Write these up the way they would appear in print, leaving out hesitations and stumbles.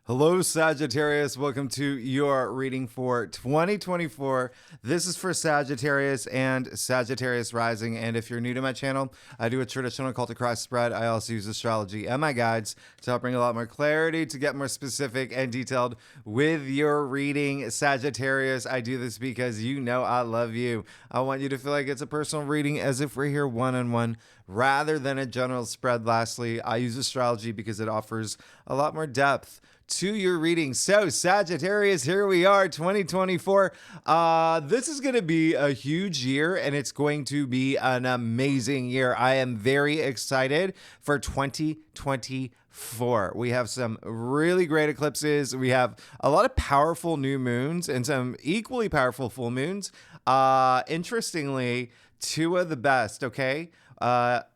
Hello, Sagittarius. Welcome to your reading for 2024. This is for Sagittarius and Sagittarius rising. And if you're new to my channel, I do a traditional occultic cross spread. I also use astrology and my guides to help bring a lot more clarity, to get more specific and detailed with your reading. Sagittarius, I do this because you know I love you. I want you to feel like it's a personal reading, as if we're here one-on-one rather than a general spread. Lastly, I use astrology because it offers a lot more depth to your reading. So Sagittarius, here we are, 2024. This is going to be a huge year, and it's going to be an amazing year. I am very excited for 2024. We have some really great eclipses. We have a lot of powerful new moons and some equally powerful full moons. Interestingly, two of the best, okay?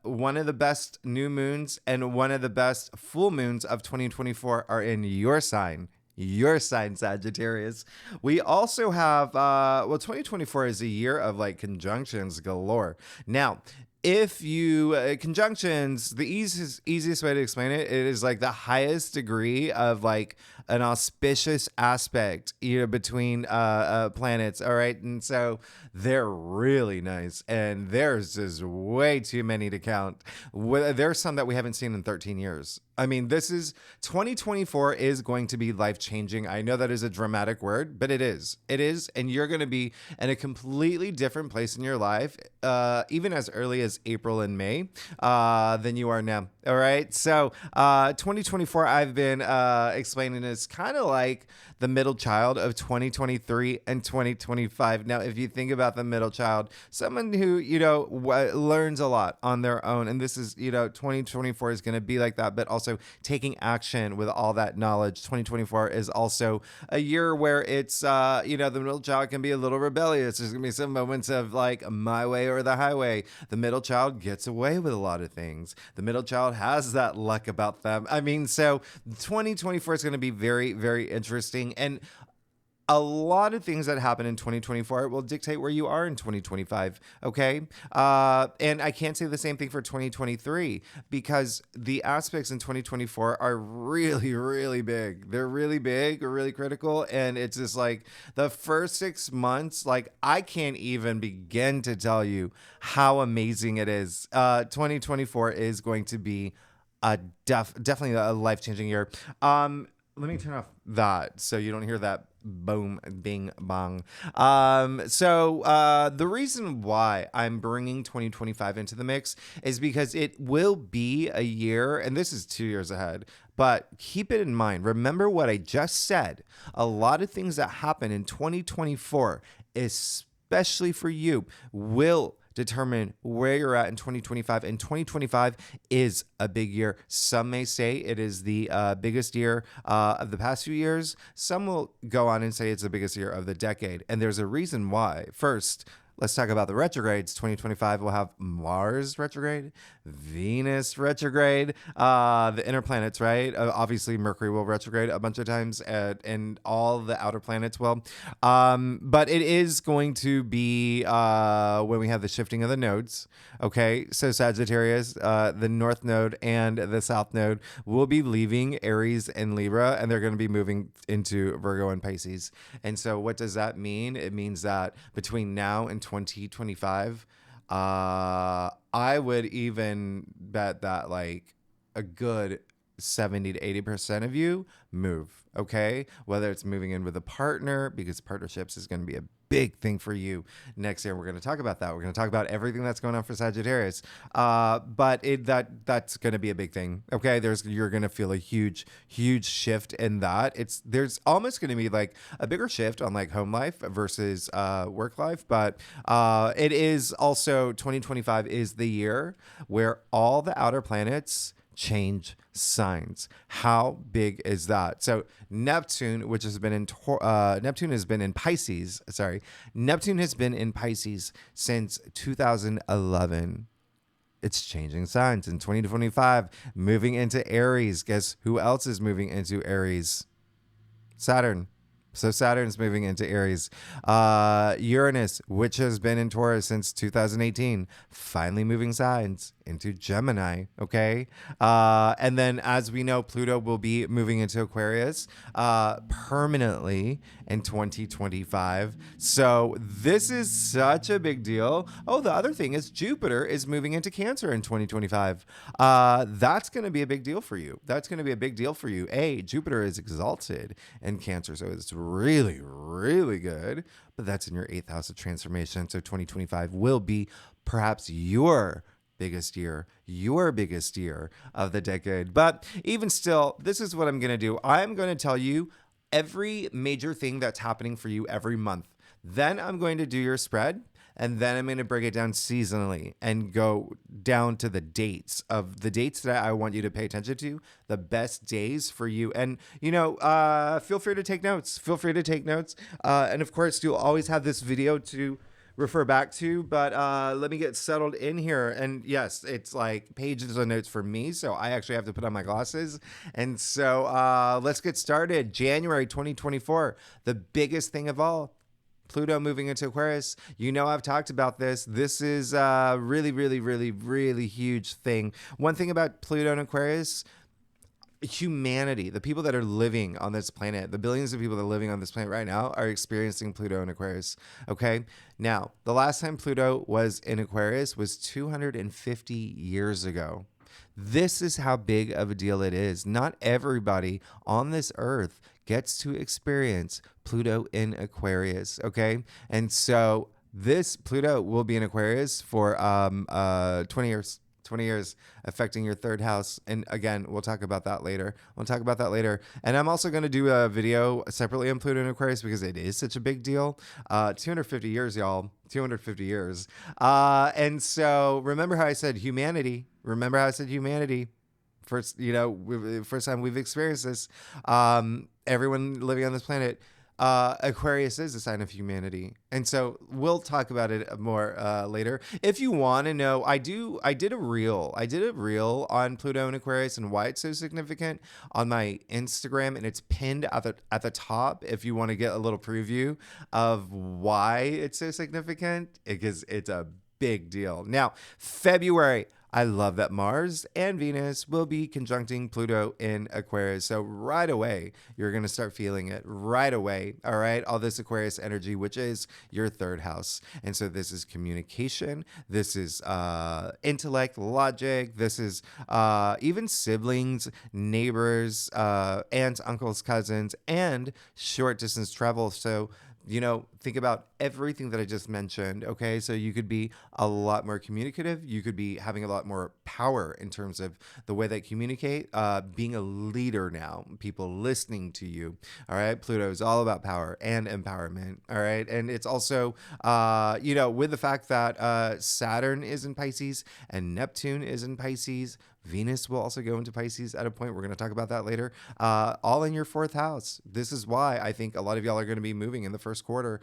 One of the best new moons and one of the best full moons of 2024 are in your sign, Sagittarius. We also have, 2024 is a year of like conjunctions galore. Now, if you conjunctions, the easiest way to explain it, it is like the highest degree of like an auspicious aspect, between planets. All right, and so they're really nice, and there's just way too many to count. There's some that we haven't seen in 13 years. I mean, 2024 is going to be life-changing. I know that is a dramatic word, but it is. It is, and you're going to be in a completely different place in your life, even as early as April and May, than you are now. All right, so 2024, I've been explaining is kind of like the middle child of 2023 and 2025. Now, if you think about the middle child, someone who, learns a lot on their own, and this is, 2024 is going to be like that, but also taking action with all that knowledge. 2024 is also a year where it's, the middle child can be a little rebellious. There's going to be some moments of like my way or the highway. The middle child gets away with a lot of things. The middle child has that luck about them. I mean, so 2024 is going to be very, very interesting. And a lot of things that happen in 2024 will dictate where you are in 2025. Okay. And I can't say the same thing for 2023 because the aspects in 2024 are really, really big. They're really big or really critical. And it's just like the first 6 months, like I can't even begin to tell you how amazing it is. 2024 is going to be definitely a life-changing year. Let me turn off that so you don't hear that boom, bing, bong. The reason why I'm bringing 2025 into the mix is because it will be a year, and this is 2 years ahead, but keep it in mind. Remember what I just said. A lot of things that happen in 2024, especially for you, will determine where you're at in 2025, and 2025 is a big year. Some may say it is the biggest year of the past few years. Some will go on and say it's the biggest year of the decade, and there's a reason why. First, let's talk about the retrogrades. 2025 will have Mars retrograde, Venus retrograde, the inner planets, right? Obviously, Mercury will retrograde a bunch of times, and all the outer planets will. But it is going to be when we have the shifting of the nodes. Okay, so Sagittarius, the North Node and the South Node will be leaving Aries and Libra, and they're going to be moving into Virgo and Pisces. And so what does that mean? It means that between now and 2025, I would even bet that like a good 70 to 80% of you move, okay? Whether it's moving in with a partner, because partnerships is going to be a big thing for you next year. We're going to talk about that. We're going to talk about everything that's going on for Sagittarius. But that's going to be a big thing, okay? You're going to feel a huge shift in that. There's almost going to be like a bigger shift on like home life versus work life. But it is also 2025 is the year where all the outer planets change signs. How big is that? So Neptune, which has been in Neptune has been in Pisces. Neptune has been in Pisces since 2011. It's changing signs in 2025, moving into Aries. Guess who else is moving into Aries? Saturn. So Saturn's moving into Aries. Uranus, which has been in Taurus since 2018, finally moving signs into Gemini. Okay. And then, as we know, Pluto will be moving into Aquarius permanently in 2025. So this is such a big deal. Oh, the other thing is Jupiter is moving into Cancer in 2025. That's going to be a big deal for you. That's going to be a big deal for you. Jupiter is exalted in Cancer, so it's really, really good. But that's in your 8th house of transformation. So 2025 will be perhaps your biggest year of the decade. But even still, this is what I'm going to do. I'm going to tell you every major thing that's happening for you every month. Then I'm going to do your spread. And then I'm going to break it down seasonally and go down to the dates that I want you to pay attention to, the best days for you. And, feel free to take notes. And of course, you'll always have this video to refer back to, but let me get settled in here. And yes, it's like pages of notes for me, so I actually have to put on my glasses. And so let's get started. January 2024, the biggest thing of all, Pluto moving into Aquarius. I've talked about this. This is a really, really, really, really huge thing. One thing about Pluto and Aquarius, humanity, the people that are living on this planet, the billions of people that are living on this planet right now are experiencing Pluto and Aquarius. Okay. Now, the last time Pluto was in Aquarius was 250 years ago. This is how big of a deal it is. Not everybody on this earth gets to experience Pluto in Aquarius, okay? And so this Pluto will be in Aquarius for 20 years. 20 years affecting your 3rd house. And again, we'll talk about that later. And I'm also going to do a video separately on Pluto and Aquarius because it is such a big deal. 250 years, y'all. 250 years. And so remember how I said humanity. First, first time we've experienced this. Everyone living on this planet. Aquarius is a sign of humanity. And so we'll talk about it more later. If you want to know, I did a reel on Pluto and Aquarius and why it's so significant on my Instagram, and it's pinned at the top if you want to get a little preview of why it's so significant, because it's a big deal. Now, February, I love that Mars and Venus will be conjuncting Pluto in Aquarius. So right away, you're going to start feeling it right away. All right. All this Aquarius energy, which is your 3rd house. And so this is communication. This is intellect, logic. This is even siblings, neighbors, aunts, uncles, cousins, and short distance travel. So think about everything that I just mentioned. Okay. So you could be a lot more communicative. You could be having a lot more power in terms of the way they communicate, being a leader now, people listening to you. All right. Pluto is all about power and empowerment. All right. And it's also, with the fact that Saturn is in Pisces and Neptune is in Pisces, Venus will also go into Pisces at a point. We're going to talk about that later. All in your 4th house. This is why I think a lot of y'all are going to be moving in the first quarter.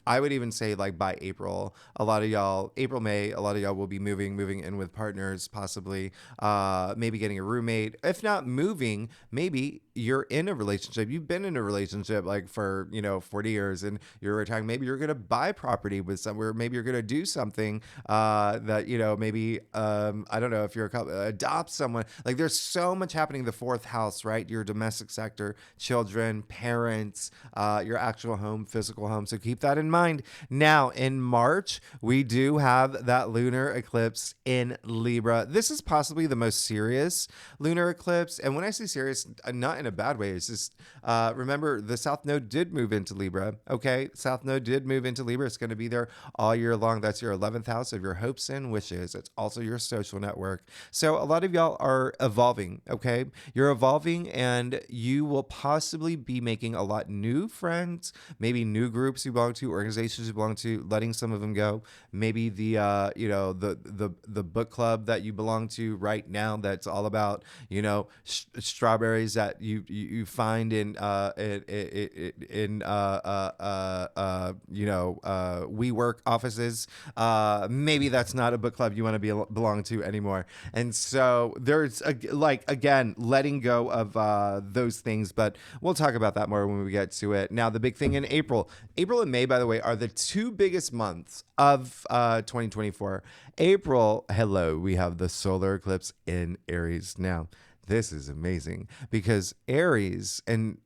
I would even say like by April, May, a lot of y'all will be moving in with partners, possibly, maybe getting a roommate. If not moving, maybe you're in a relationship. You've been in a relationship like for, 40 years and you're retiring. Maybe you're going to buy property with somewhere. Maybe you're going to do something, that, maybe, I don't know if you're a couple, adopt someone. Like there's so much happening in the 4th house, right? Your domestic sector, children, parents, your actual home, physical home. So keep that in mind. Now, in March, we do have that lunar eclipse in Libra. This is possibly the most serious lunar eclipse. And when I say serious, not in a bad way, it's just, remember, the South Node did move into Libra. Okay. South Node did move into Libra. It's going to be there all year long. That's your 11th house of your hopes and wishes. It's also your social network. So a lot of y'all are evolving. Okay. You're evolving and you will possibly be making a lot new friends, maybe new groups you belong to, organizations you belong to, letting some of them go. Maybe the the book club that you belong to right now that's all about strawberries that you find in WeWork offices. Maybe that's not a book club you want to belong to anymore. And so there's again, letting go of those things, but we'll talk about that more when we get to it. Now, the big thing in April and May, by the way, are the two biggest months of 2024. April, hello, we have the solar eclipse in Aries. Now, this is amazing because Aries, and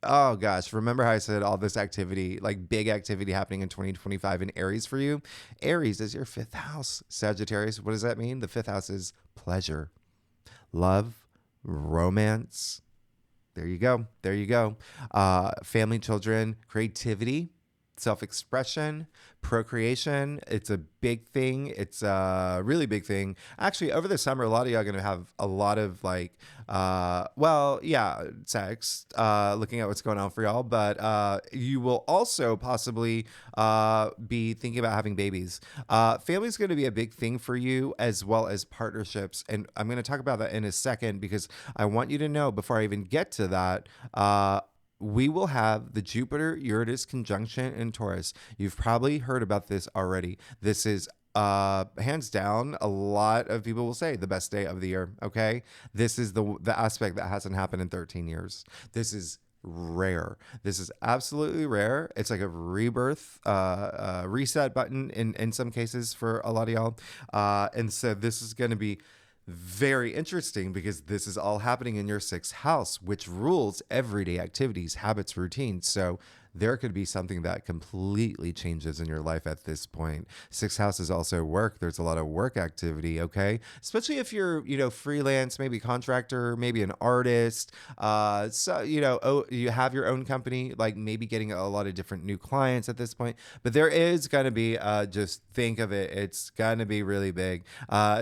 oh gosh, remember how I said all this activity, like big activity happening in 2025 in Aries for you? Aries is your fifth house. Sagittarius, what does that mean? The fifth house is pleasure, love, romance. There you go. There you go. Family, children, creativity, self-expression, procreation. It's a big thing. It's a really big thing. Actually, over the summer, a lot of y'all are going to have a lot of sex, looking at what's going on for y'all. But you will also possibly be thinking about having babies. Family is going to be a big thing for you, as well as partnerships. And I'm going to talk about that in a second, because I want you to know, before I even get to that, we will have the Jupiter-Uranus conjunction in Taurus. You've probably heard about this already. This is hands down, a lot of people will say the best day of the year. Okay, this is the aspect that hasn't happened in 13 years. This is rare. This is absolutely rare. It's like a rebirth, reset button in some cases for a lot of y'all. And so this is going to be very interesting, because this is all happening in your sixth house, which rules everyday activities, habits, routines. So there could be something that completely changes in your life at this point. Sixth house is also work. There's a lot of work activity, okay? Especially if you're, freelance, maybe contractor, maybe an artist. You have your own company, like maybe getting a lot of different new clients at this point. But there is going to be, just think of it, it's going to be really big.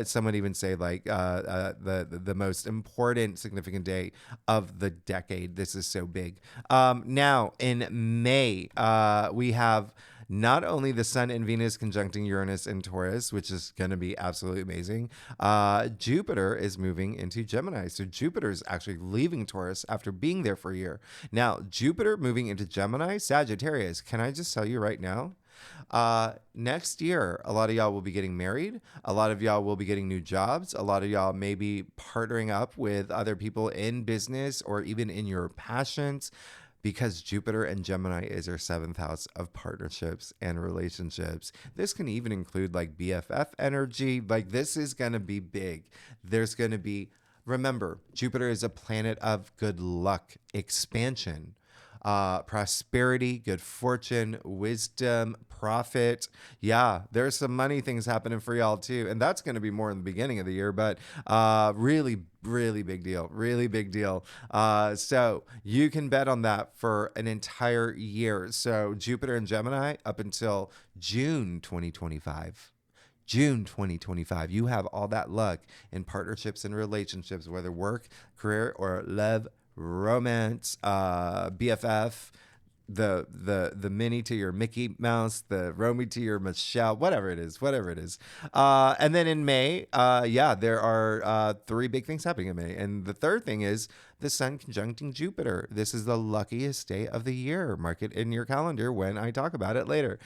Someone even say the most important, significant day of the decade. This is so big. Now, in May, we have not only the Sun and Venus conjuncting Uranus in Taurus, which is going to be absolutely amazing. Jupiter is moving into Gemini. So Jupiter is actually leaving Taurus after being there for a year. Now, Jupiter moving into Gemini, Sagittarius, can I just tell you right now? Next year, a lot of y'all will be getting married. A lot of y'all will be getting new jobs. A lot of y'all may be partnering up with other people in business or even in your passions, because Jupiter and Gemini is your seventh house of partnerships and relationships. This can even include like BFF energy. Like, this is going to be big. There's going to be, remember, Jupiter is a planet of good luck, expansion, prosperity, good fortune, wisdom, profit. Yeah, there's some money things happening for y'all too. And that's going to be more in the beginning of the year, but really, really big deal. Really big deal. So you can bet on that for an entire year. So Jupiter and Gemini up until June 2025. June 2025, you have all that luck in partnerships and relationships, whether work, career, or love, romance, BFF, the Minnie to your Mickey Mouse, the Romy to your Michelle, whatever it is. And then in May, there are three big things happening in May. And the third thing is the Sun conjuncting Jupiter. This is the luckiest day of the year. Mark it in your calendar when I talk about it later.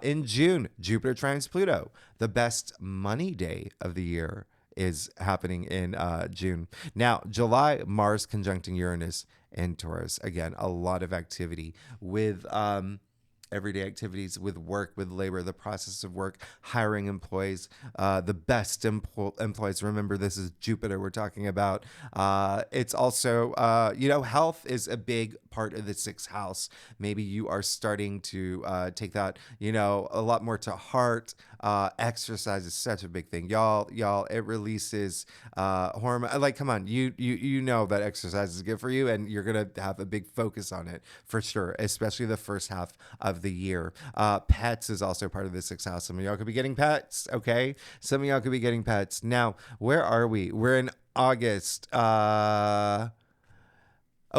In June, Jupiter trines Pluto, the best money day of the year is happening in June. Now, July, Mars conjuncting Uranus and Taurus. Again, a lot of activity with everyday activities, with work, with labor, the process of work, hiring employees, the best employees. Remember, this is Jupiter we're talking about. It's also, health is a big part of the sixth house. Maybe you are starting to take that, a lot more to heart. Exercise is such a big thing. Y'all, it releases hormone. Like, come on, you know that exercise is good for you, and you're going to have a big focus on it for sure, especially the first half of the year. Pets is also part of the sixth house. Some of y'all could be getting pets, okay? Some of y'all could be getting pets. Now, where are we? We're in August.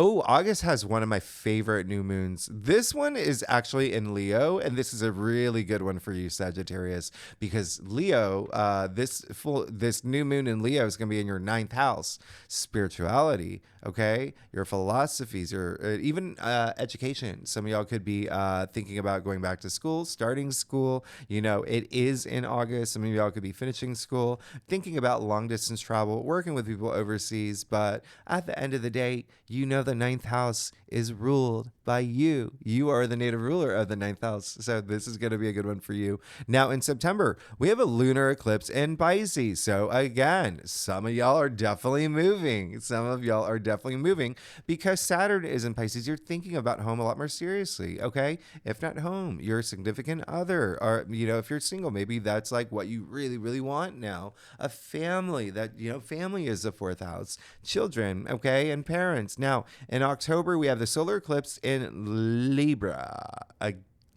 Oh, August has one of my favorite new moons. This one is actually in Leo, and this is a really good one for you, Sagittarius, because Leo, this new moon in Leo is going to be in your ninth house, spirituality. Okay, your philosophies, your even education. Some of y'all could be thinking about going back to school, starting school. You know, it is in August. Some of y'all could be finishing school, thinking about long distance travel, working with people overseas. But at the end of the day, you know the ninth house is ruled by you. You are the native ruler of the ninth house. So this is going to be a good one for you. Now in September, we have a lunar eclipse in Pisces. So again, some of y'all are definitely moving. Some of y'all are definitely moving because Saturn is in Pisces. You're thinking about home a lot more seriously. Okay. If not home, your significant other, or, you know, if you're single, maybe that's like what you really, really want now. A family that, you know, family is the fourth house, children. Okay. And parents. Now in October, we have the solar eclipse in Libra.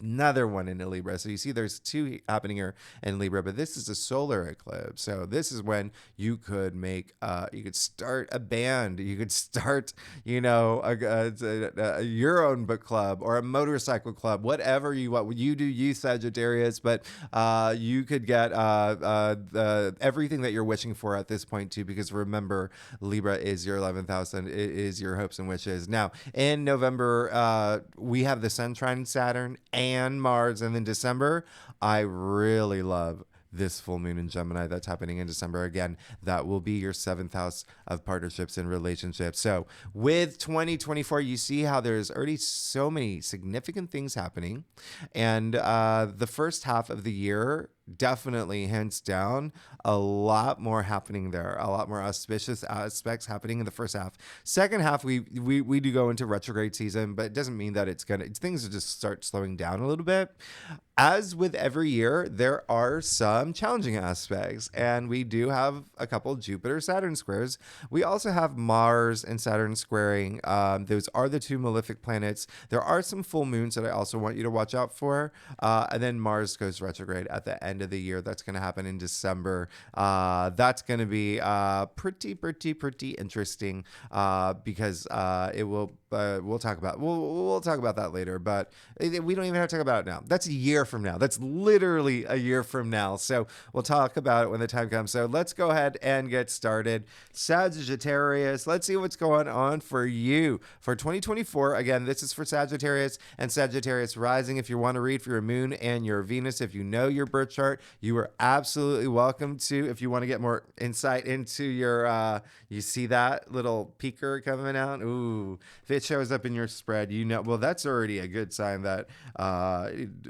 Another one in Libra. So you see there's two happening here in Libra, but this is a solar eclipse. So this is when you could make, you could start a band. You could start, you know, your own book club or a motorcycle club, whatever you want. You do, you Sagittarius, but you could get everything that you're wishing for at this point too, because remember, Libra is your 11th house and it is your hopes and wishes. Now in November, we have the Sun trine Saturn and Mars. And then December, I really love this full moon in Gemini that's happening in December. Again, that will be your seventh house of partnerships and relationships. So with 2024, you see how there's already so many significant things happening. And the first half of the year, definitely hands down, a lot more happening there, a lot more auspicious aspects happening in the first half. Second half, we do go into retrograde season, but it doesn't mean that things will just start slowing down a little bit. As with every year, there are some challenging aspects, and we do have a couple Jupiter-Saturn squares. We also have Mars and Saturn squaring. Those are the two malefic planets. There are some full moons that I also want you to watch out for. And then Mars goes retrograde at the end of the year. That's going to happen in December. That's going to be pretty interesting because it will. We'll talk about that later, but we don't even have to talk about it now. That's a year from now. That's literally a year from now. So we'll talk about it when the time comes. So let's go ahead and get started. Sagittarius, let's see what's going on for you for 2024. Again, this is for Sagittarius and Sagittarius rising. If you want to read for your moon and your Venus, if you know your birth chart, you are absolutely welcome to. If you want to get more insight into your, you see that little peeker coming out? Ooh, if it shows up in your spread, you know, well, that's already a good sign that,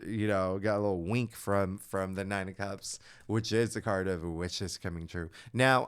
you know, got a little wink from the Nine of Cups, which is the card of wishes coming true. Now,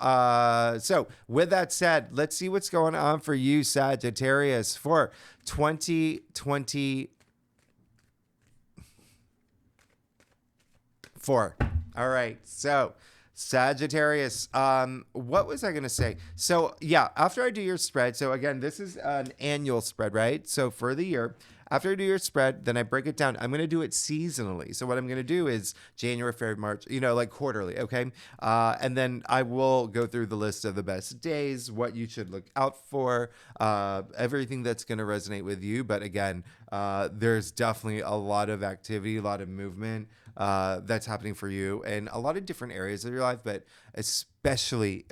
so with that said, let's see what's going on for you, Sagittarius, for 2024. All right, so Sagittarius, what was I going to say? So yeah, after I do your spread, so again, this is an annual spread, right? So for the year, after I do your spread, then I break it down. I'm going to do it seasonally. So what I'm going to do is January, February, March, you know, like quarterly. Okay. And then I will go through the list of the best days, what you should look out for, everything that's going to resonate with you. But again, there's definitely a lot of activity, a lot of movement that's happening for you in a lot of different areas of your life, but especially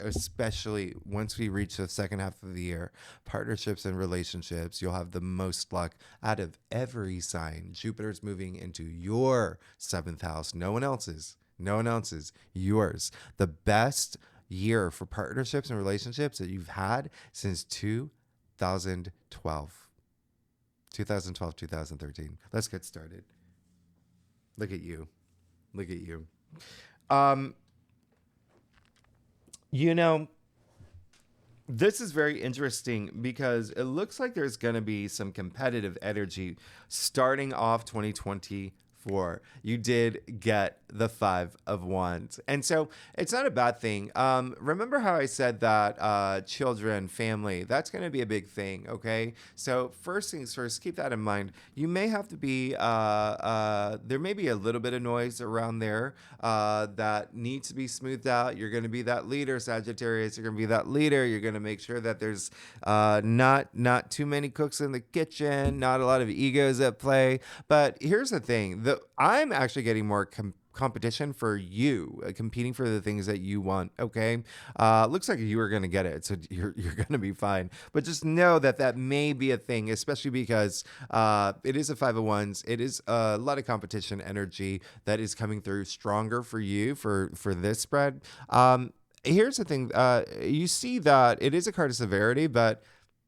once we reach the second half of the year, partnerships and relationships, you'll have the most luck out of every sign. Jupiter's moving into your seventh house, no one else's, yours. The best year for partnerships and relationships that you've had since 2012, 2013. Let's get started. Look at you. You know, this is very interesting because it looks like there's going to be some competitive energy starting off 2024. 2024. You did get the Five of Wands. And so it's not a bad thing. Remember how I said that children, family, that's going to be a big thing, okay? So first things first, keep that in mind. You may have to be, there may be a little bit of noise around there that needs to be smoothed out. You're going to be that leader, Sagittarius. You're going to be that leader. You're going to make sure that there's not too many cooks in the kitchen, not a lot of egos at play. But here's the thing: I'm actually getting more competition for you, competing for the things that you want. Okay, looks like you are going to get it, so you're going to be fine. But just know that may be a thing, especially because it is a 501s. It is a lot of competition energy that is coming through stronger for you for this spread. Here's the thing: you see that it is a card of severity, but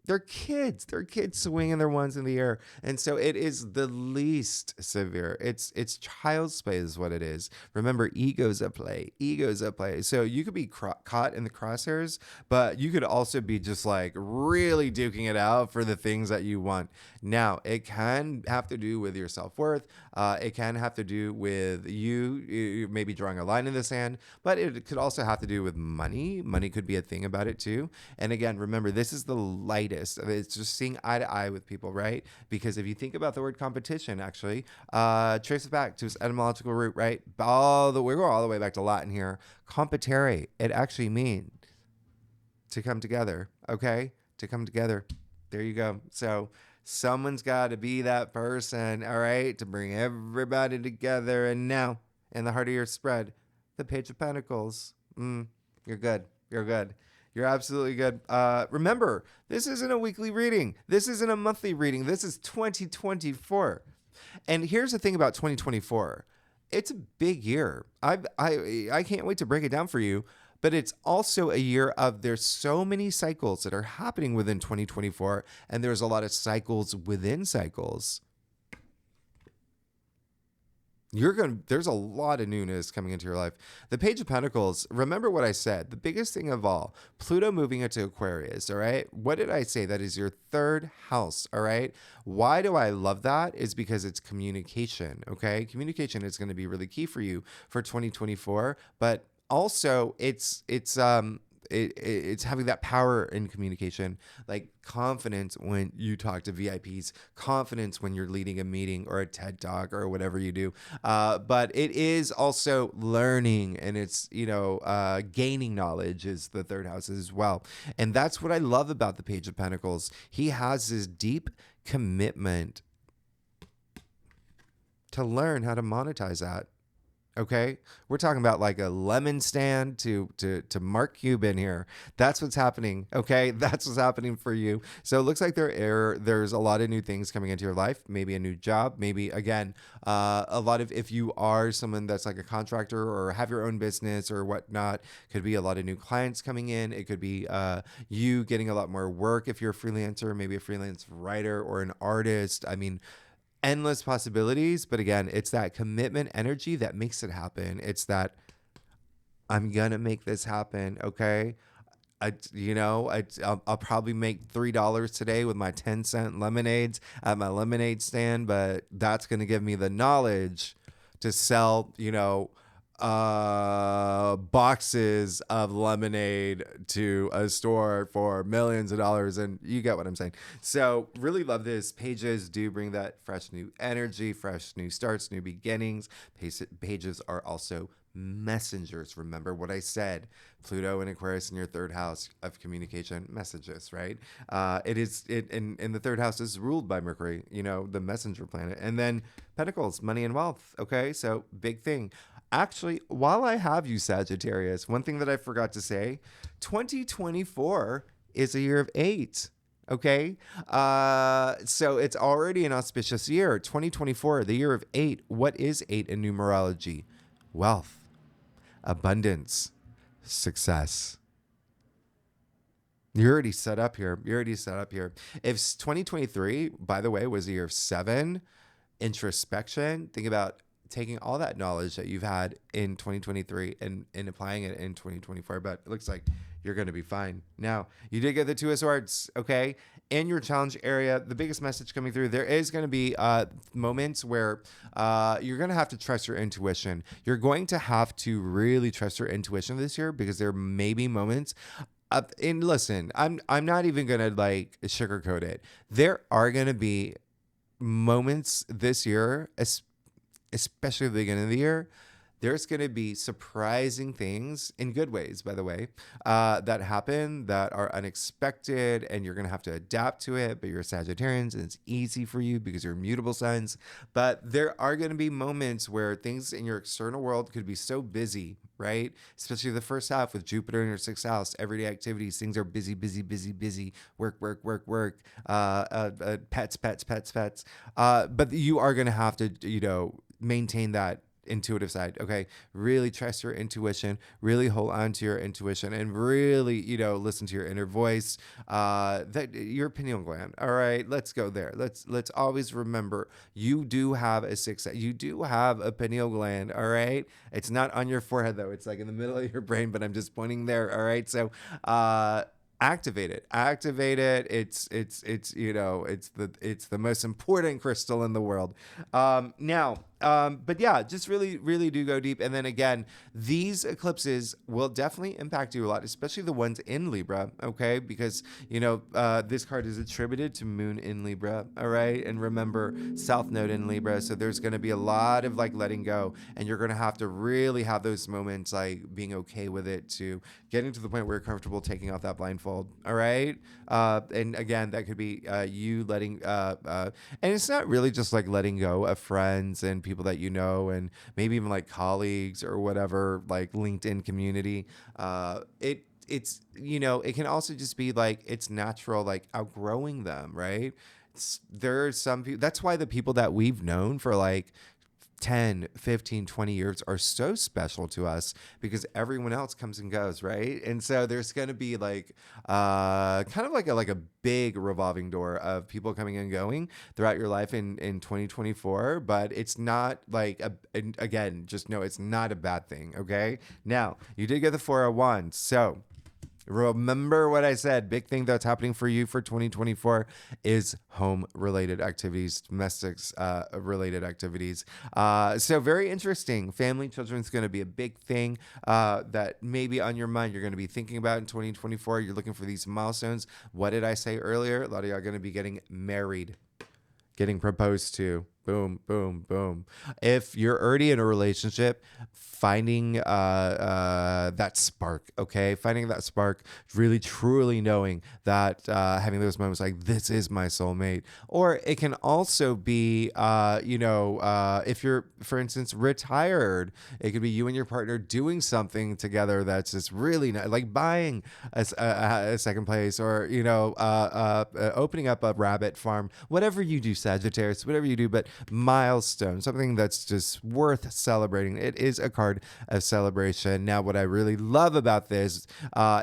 they're kids. They're kids swinging their wands in the air, and so it is the least severe. It's child's play is what it is. Remember, egos at play. Egos at play. So you could be caught in the crosshairs, but you could also be just like really duking it out for the things that you want. Now, it can have to do with your self-worth. It can have to do with you maybe drawing a line in the sand, but it could also have to do with money. Money could be a thing about it too. And again, remember, this is the lightest. It's just seeing eye to eye with people, right? Because if you think about the word competition, actually, trace it back to its etymological root, right? We go all the way back to Latin here. Competere, it actually means to come together, okay? To come together. There you go. So someone's got to be that person, all right, to bring everybody together. And now, in the heart of your spread, the Page of Pentacles. You're good. You're good. You're absolutely good. Remember, this isn't a weekly reading. This isn't a monthly reading. This is 2024. And here's the thing about 2024. It's a big year. I can't wait to break it down for you. But it's also a year of there's so many cycles that are happening within 2024. And there's a lot of cycles within cycles. There's a lot of newness coming into your life. The Page of Pentacles, remember what I said, the biggest thing of all, Pluto moving into Aquarius, all right? What did I say? That is your third house, all right? Why do I love that? Is because it's communication, okay? Communication is going to be really key for you for 2024, but also it's having that power in communication, like confidence when you talk to VIPs, confidence when you're leading a meeting or a TED Talk or whatever you do. But it is also learning, and it's, gaining knowledge is the third house as well. And that's what I love about the Page of Pentacles. He has this deep commitment to learn how to monetize that. Okay, we're talking about like a lemon stand to Mark Cuban here. That's what's happening. Okay, that's what's happening for you. So it looks like there's a lot of new things coming into your life. Maybe a new job. Maybe again, a lot of, if you are someone that's like a contractor or have your own business or whatnot, could be a lot of new clients coming in. It could be you getting a lot more work if you're a freelancer, maybe a freelance writer or an artist. I mean, endless possibilities, but again, it's that commitment energy that makes it happen. It's that I'm gonna make this happen. Okay, I'll probably make $3 today with my 10-cent lemonades at my lemonade stand, but that's gonna give me the knowledge to sell, boxes of lemonade to a store for millions of dollars, and you get what I'm saying. So really love this. Pages do bring that fresh new energy, fresh new starts, new beginnings. Pages are also messengers. Remember what I said: Pluto and Aquarius in your third house of communication, messages, right? In the third house is ruled by Mercury, the messenger planet. And then Pentacles, money and wealth. Okay, so big thing. Actually, while I have you, Sagittarius, one thing that I forgot to say, 2024 is a year of 8. Okay. So it's already an auspicious year. 2024, the year of 8. What is 8 in numerology? Wealth, abundance, success. You're already set up here. If 2023, by the way, was a year of 7, introspection, think about taking all that knowledge that you've had in 2023 and applying it in 2024. But it looks like you're going to be fine. Now, you did get the Two of Swords, okay? In your challenge area, the biggest message coming through, there is going to be moments where you're going to have to trust your intuition. You're going to have to really trust your intuition this year, because there may be moments. And listen, I'm not even going to like sugarcoat it. There are going to be moments this year, especially at the beginning of the year, there's going to be surprising things, in good ways, by the way, that happen that are unexpected, and you're going to have to adapt to it. But you're Sagittarians, and it's easy for you because you're mutable signs. But there are going to be moments where things in your external world could be so busy, right? Especially the first half with Jupiter in your sixth house, everyday activities, things are busy, busy, busy, busy, work, work, work, work, pets, pets, pets, pets. But you are going to have to, maintain that intuitive side. Okay, really trust your intuition, really hold on to your intuition, and really listen to your inner voice, that your pineal gland. All right, let's go there. Let's always remember, you do have a you do have a pineal gland. All right, it's not on your forehead though, it's like in the middle of your brain, but I'm just pointing there. All right, so activate it. It's the most important crystal in the world. But yeah, just really, really do go deep. And then again, these eclipses will definitely impact you a lot, especially the ones in Libra, okay? Because, this card is attributed to Moon in Libra, all right? And remember, South Node in Libra. So there's going to be a lot of like letting go, and you're going to have to really have those moments, like being okay with it, to getting to the point where you're comfortable taking off that blindfold, all right? And again, that could be you letting, and it's not really just like letting go of friends and people that and maybe even like colleagues or whatever, like LinkedIn community. It can also just be like, it's natural, like outgrowing them, right? There's some people, that's why the people that we've known for like 10, 15, 20 years are so special to us, because everyone else comes and goes, right? And so there's going to be like kind of like a big revolving door of people coming and going throughout your life in 2024. But it's not like again, just know it's not a bad thing. Okay, now you did get the 4 of Wands, so remember what I said. Big thing that's happening for you for 2024 is home related activities, domestics related activities. So very interesting. Family, children is going to be a big thing that maybe on your mind you're going to be thinking about in 2024. You're looking for these milestones. What did I say earlier? A lot of y'all are going to be getting married, getting proposed to. Boom, boom, boom. If you're already in a relationship, finding that spark, okay? Finding that spark, really truly knowing that, having those moments like, this is my soulmate. Or it can also be, if you're, for instance, retired, it could be you and your partner doing something together that's just really nice, like buying a second place, or, opening up a rabbit farm, whatever you do, Sagittarius, whatever you do, but milestone, something that's just worth celebrating. It is a card of celebration. Now, what I really love about this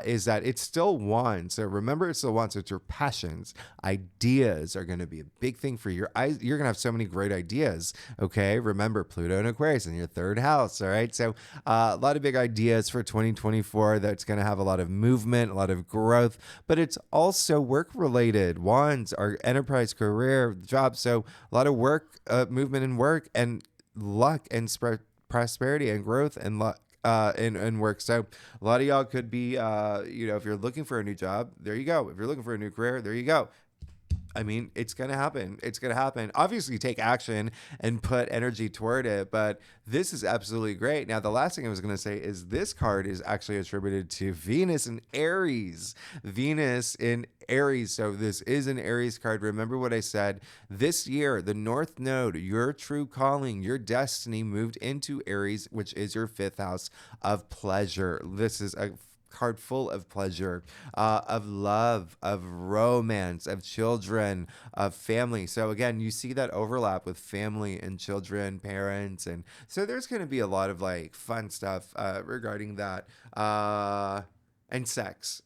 is that it's still Wands. So remember, it's still Wands. It's your passions. Ideas are going to be a big thing for your eyes. You're going to have so many great ideas. Okay. Remember, Pluto and Aquarius in your third house. All right. So a lot of big ideas for 2024 that's going to have a lot of movement, a lot of growth, but it's also work related. Wands are enterprise, career, job. So a lot of work, movement and work, and luck and prosperity and growth and luck in work. So a lot of y'all could be, if you're looking for a new job, there you go. If you're looking for a new career, there you go. I mean, it's going to happen. It's going to happen. Obviously, take action and put energy toward it, but this is absolutely great. Now, the last thing I was going to say is this card is actually attributed to Venus in Aries. Venus in Aries. So this is an Aries card. Remember what I said. This year, the North Node, your true calling, your destiny moved into Aries, which is your fifth house of pleasure. This is a card full of pleasure, of love, of romance, of children, of family. So again, you see that overlap with family and children, parents, and so there's going to be a lot of like fun stuff regarding that. And sex.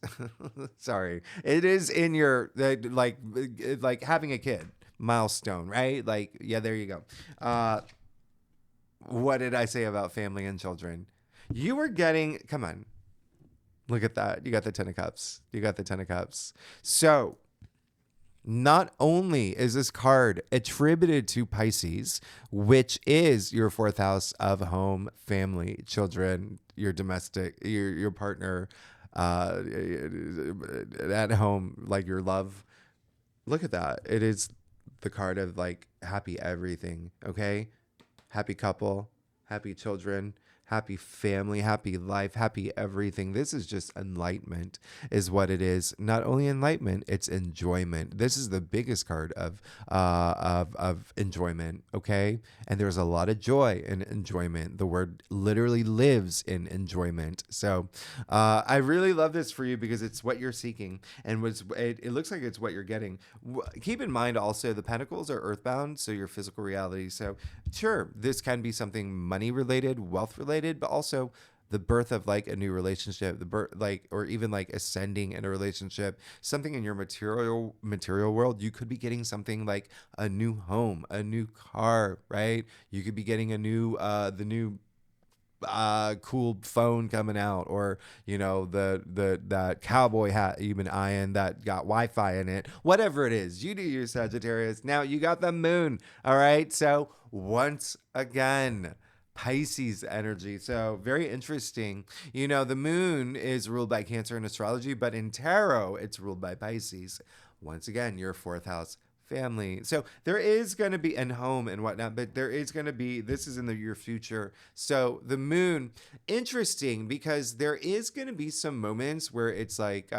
Sorry, it is in your like having a kid milestone, right? Like, yeah, there you go. What did I say about family and children? You were getting, come on. Look at that. You got the 10 of cups. You got the 10 of cups. So not only is this card attributed to Pisces, which is your fourth house of home, family, children, your domestic, your partner, at home, like your love. Look at that. It is the card of like happy everything. Okay. Happy couple, happy children, happy family, happy life, happy everything. This is just enlightenment is what it is. Not only enlightenment, it's enjoyment. This is the biggest card of enjoyment, okay? And there's a lot of joy in enjoyment. The word literally lives in enjoyment. So I really love this for you because it's what you're seeking, and it looks like it's what you're getting. Keep in mind also the pentacles are earthbound, so your physical reality. So sure, this can be something money related, wealth related, but also the birth of like a new relationship, the birth, like, or even like ascending in a relationship, something in your material world. You could be getting something like a new home, a new car, right? You could be getting the new cool phone coming out, or that cowboy hat you've been eyeing that got Wi-Fi in it. Whatever it is, you do your Sagittarius. Now you got the moon. All right, so once again, Pisces energy. So very interesting. The moon is ruled by Cancer in astrology, but in tarot it's ruled by Pisces. Once again, your fourth house, family. So there is going to be, and home and whatnot, but there is going to be, this is in your future. So the moon, interesting, because there is going to be some moments where it's like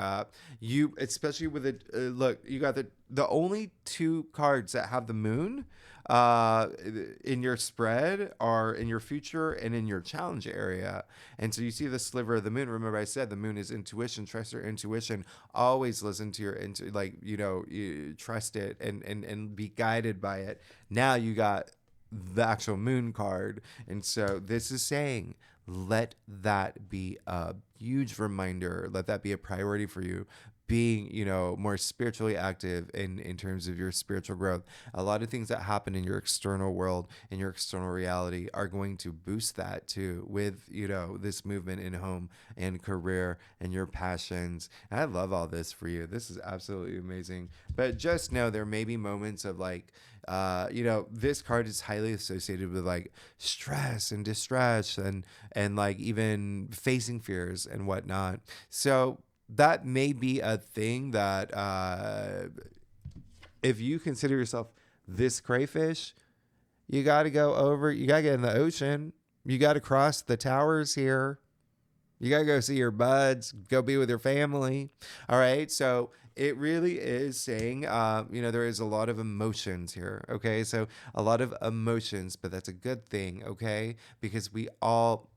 you, especially with it, look, you got the only two cards that have the moon in your spread are in your future and in your challenge area. And so you see the sliver of the moon. Remember I said the moon is intuition. Trust your intuition. Always listen to your you trust it and be guided by it. Now you got the actual moon card. And so this is saying, let that be a huge reminder. Let that be a priority for you. Being, more spiritually active in terms of your spiritual growth. A lot of things that happen in your external world, in your external reality, are going to boost that too with, this movement in home and career and your passions. And I love all this for you. This is absolutely amazing. But just know there may be moments of like, this card is highly associated with like stress and distress and like even facing fears and whatnot. So that may be a thing that if you consider yourself this crayfish, you got to you got to get in the ocean. You got to cross the towers here. You got to go see your buds, go be with your family. All right. So it really is saying, there is a lot of emotions here. Okay. So a lot of emotions, but that's a good thing. Okay. Because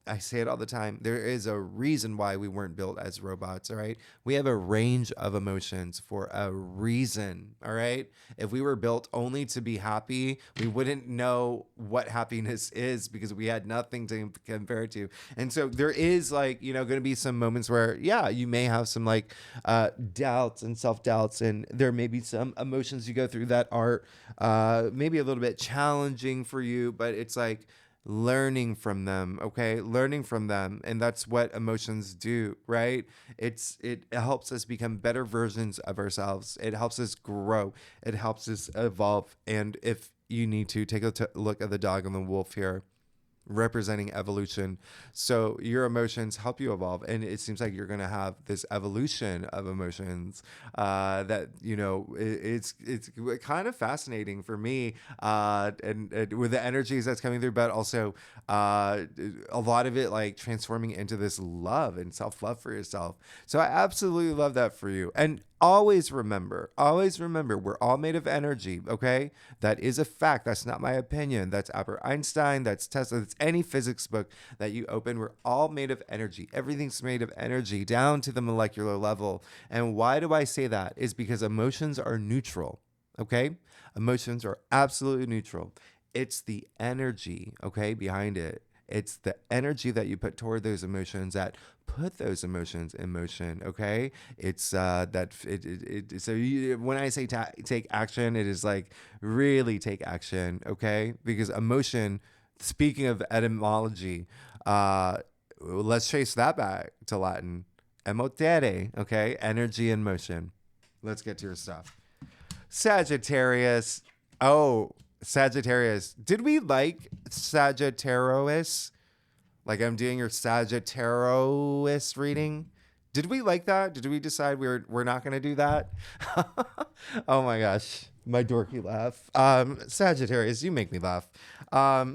I say it all the time. There is a reason why we weren't built as robots. All right. We have a range of emotions for a reason. All right. If we were built only to be happy, we wouldn't know what happiness is because we had nothing to compare it to. And so there is going to be some moments where, yeah, you may have some doubts and self-doubts, and there may be some emotions you go through that are maybe a little bit challenging for you, but it's like learning from them. Okay, learning from them. And that's what emotions do, right? It helps us become better versions of ourselves. It helps us grow. It helps us evolve. And if you need to take a look at the dog and the wolf here, representing evolution. So your emotions help you evolve, and it seems like you're going to have this evolution of emotions that it's kind of fascinating for me, and with the energies that's coming through, but also a lot of it like transforming into this love and self-love for yourself. So I absolutely love that for you. And always remember, we're all made of energy, okay? That is a fact. That's not my opinion. That's Albert Einstein. That's Tesla. That's any physics book that you open. We're all made of energy. Everything's made of energy down to the molecular level. And why do I say that? Is because emotions are neutral, okay? Emotions are absolutely neutral. It's the energy, okay, behind it. It's the energy that you put toward those emotions that put those emotions in motion. Okay, it's so when I say take action, it is like really take action. Okay, because emotion. Speaking of etymology, let's trace that back to Latin. emotere, okay? Energy and motion. Let's get to your stuff. Sagittarius. Oh, Sagittarius. Did we like Sagittarius? Like I'm doing your Sagittarius reading. Did we like that? Did we decide we're not going to do that? Oh my gosh, my dorky laugh. Sagittarius, you make me laugh.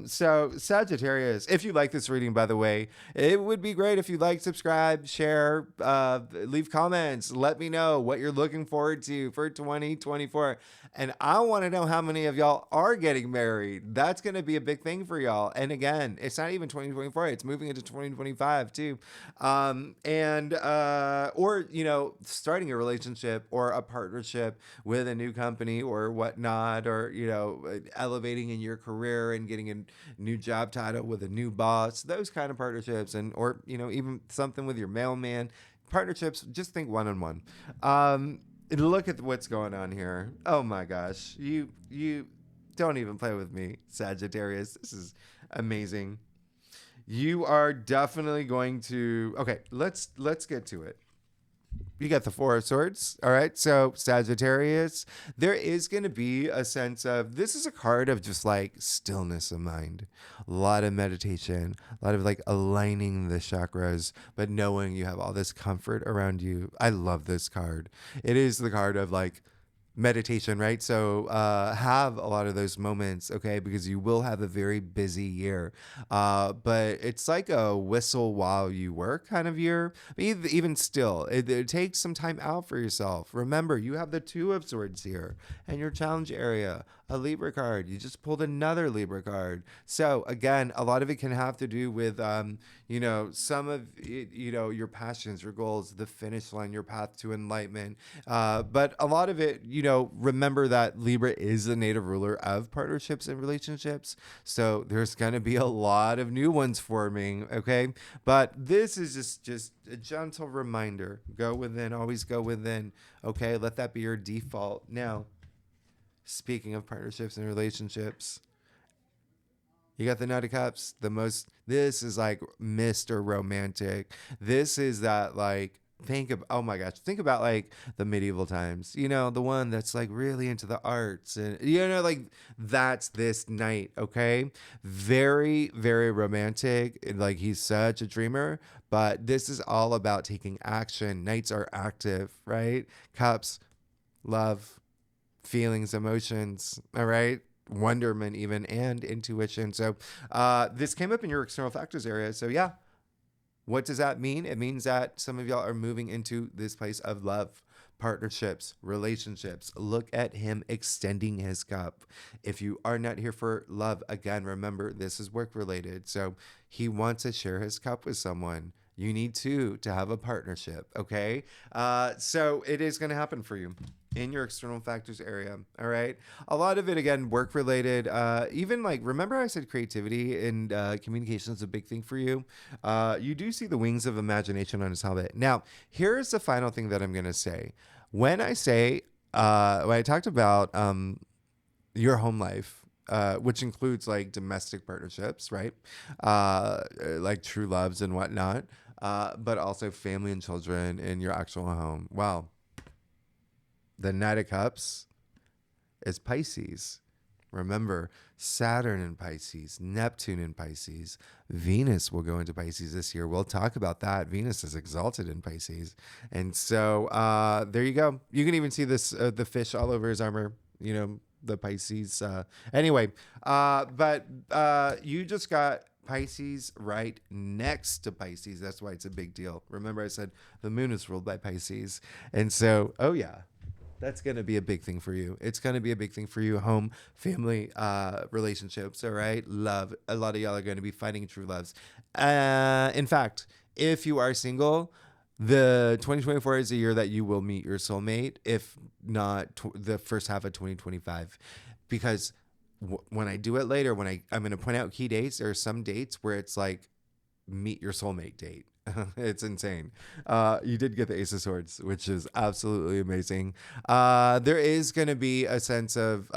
So Sagittarius, if you like this reading, by the way, it would be great if you like, subscribe, share, leave comments. Let me know what you're looking forward to for 2024. And I want to know how many of y'all are getting married. That's going to be a big thing for y'all. And again, it's not even 2024. It's moving into 2025 too. Or, starting a relationship or a partnership with a new company or whatnot, or, elevating in your career and getting a new job title with a new boss, those kind of partnerships, or, even something with your mailman. Partnerships, just think one-on-one. Look at what's going on here. Oh my gosh. You don't even play with me, Sagittarius. This is amazing. You are definitely going to... Okay, let's get to it. You got the Four of Swords. All right. So Sagittarius, there is going to be a sense of, this is a card of just like stillness of mind, a lot of meditation, a lot of like aligning the chakras, but knowing you have all this comfort around you. I love this card. It is the card of like meditation, right? So have a lot of those moments, okay, because you will have a very busy year, but it's like a whistle while you work kind of year. Even still, it takes some time out for yourself. Remember, you have the Two of Swords here and your challenge area, a Libra card. You just pulled another Libra card. So again, a lot of it can have to do with some of it, your passions, your goals, the finish line, your path to enlightenment, but a lot of it, remember that Libra is the native ruler of partnerships and relationships. So there's going to be a lot of new ones forming. Okay. But this is just a gentle reminder. Go within, always go within. Okay. Let that be your default. Now, speaking of partnerships and relationships, you got the Knight of Cups. This is like Mr. Romantic. This is that like, oh my gosh, think about like the medieval times, the one that's like really into the arts and, like that's this knight. Okay. Very, very romantic. Like he's such a dreamer, but this is all about taking action. Knights are active, right? Cups, love, feelings, emotions. All right. Wonderment even, and intuition. So this came up in your external factors area. So yeah, what does that mean? It means that some of y'all are moving into this place of love, partnerships, relationships. Look at him extending his cup. If you are not here for love, again, remember this is work related. So he wants to share his cup with someone. You need to have a partnership. Okay. So it is going to happen for you in your external factors area. All right. A lot of it, again, work related. Even like, remember I said creativity and communication is a big thing for you. You do see the wings of imagination on his helmet. Now, here's the final thing that I'm going to say. When I talked about your home life, which includes like domestic partnerships, right? Like true loves and whatnot, but also family and children in your actual home. Wow. The Knight of Cups is Pisces. Remember, Saturn in Pisces, Neptune in Pisces, Venus will go into Pisces this year. We'll talk about that. Venus is exalted in Pisces. And so there you go. You can even see this the fish all over his armor, the Pisces. Anyway, but you just got Pisces right next to Pisces. That's why it's a big deal. Remember I said the moon is ruled by Pisces. And so, oh yeah. That's going to be a big thing for you. It's going to be a big thing for you. Home, family, relationships. All right. Love. A lot of y'all are going to be finding true loves. In fact, if you are single, the 2024 is a year that you will meet your soulmate, if not the first half of 2025. Because when I do it later, I'm going to point out key dates, there are some dates where it's like meet your soulmate date. It's insane. You did get the Ace of Swords, which is absolutely amazing. There is going to be a sense of,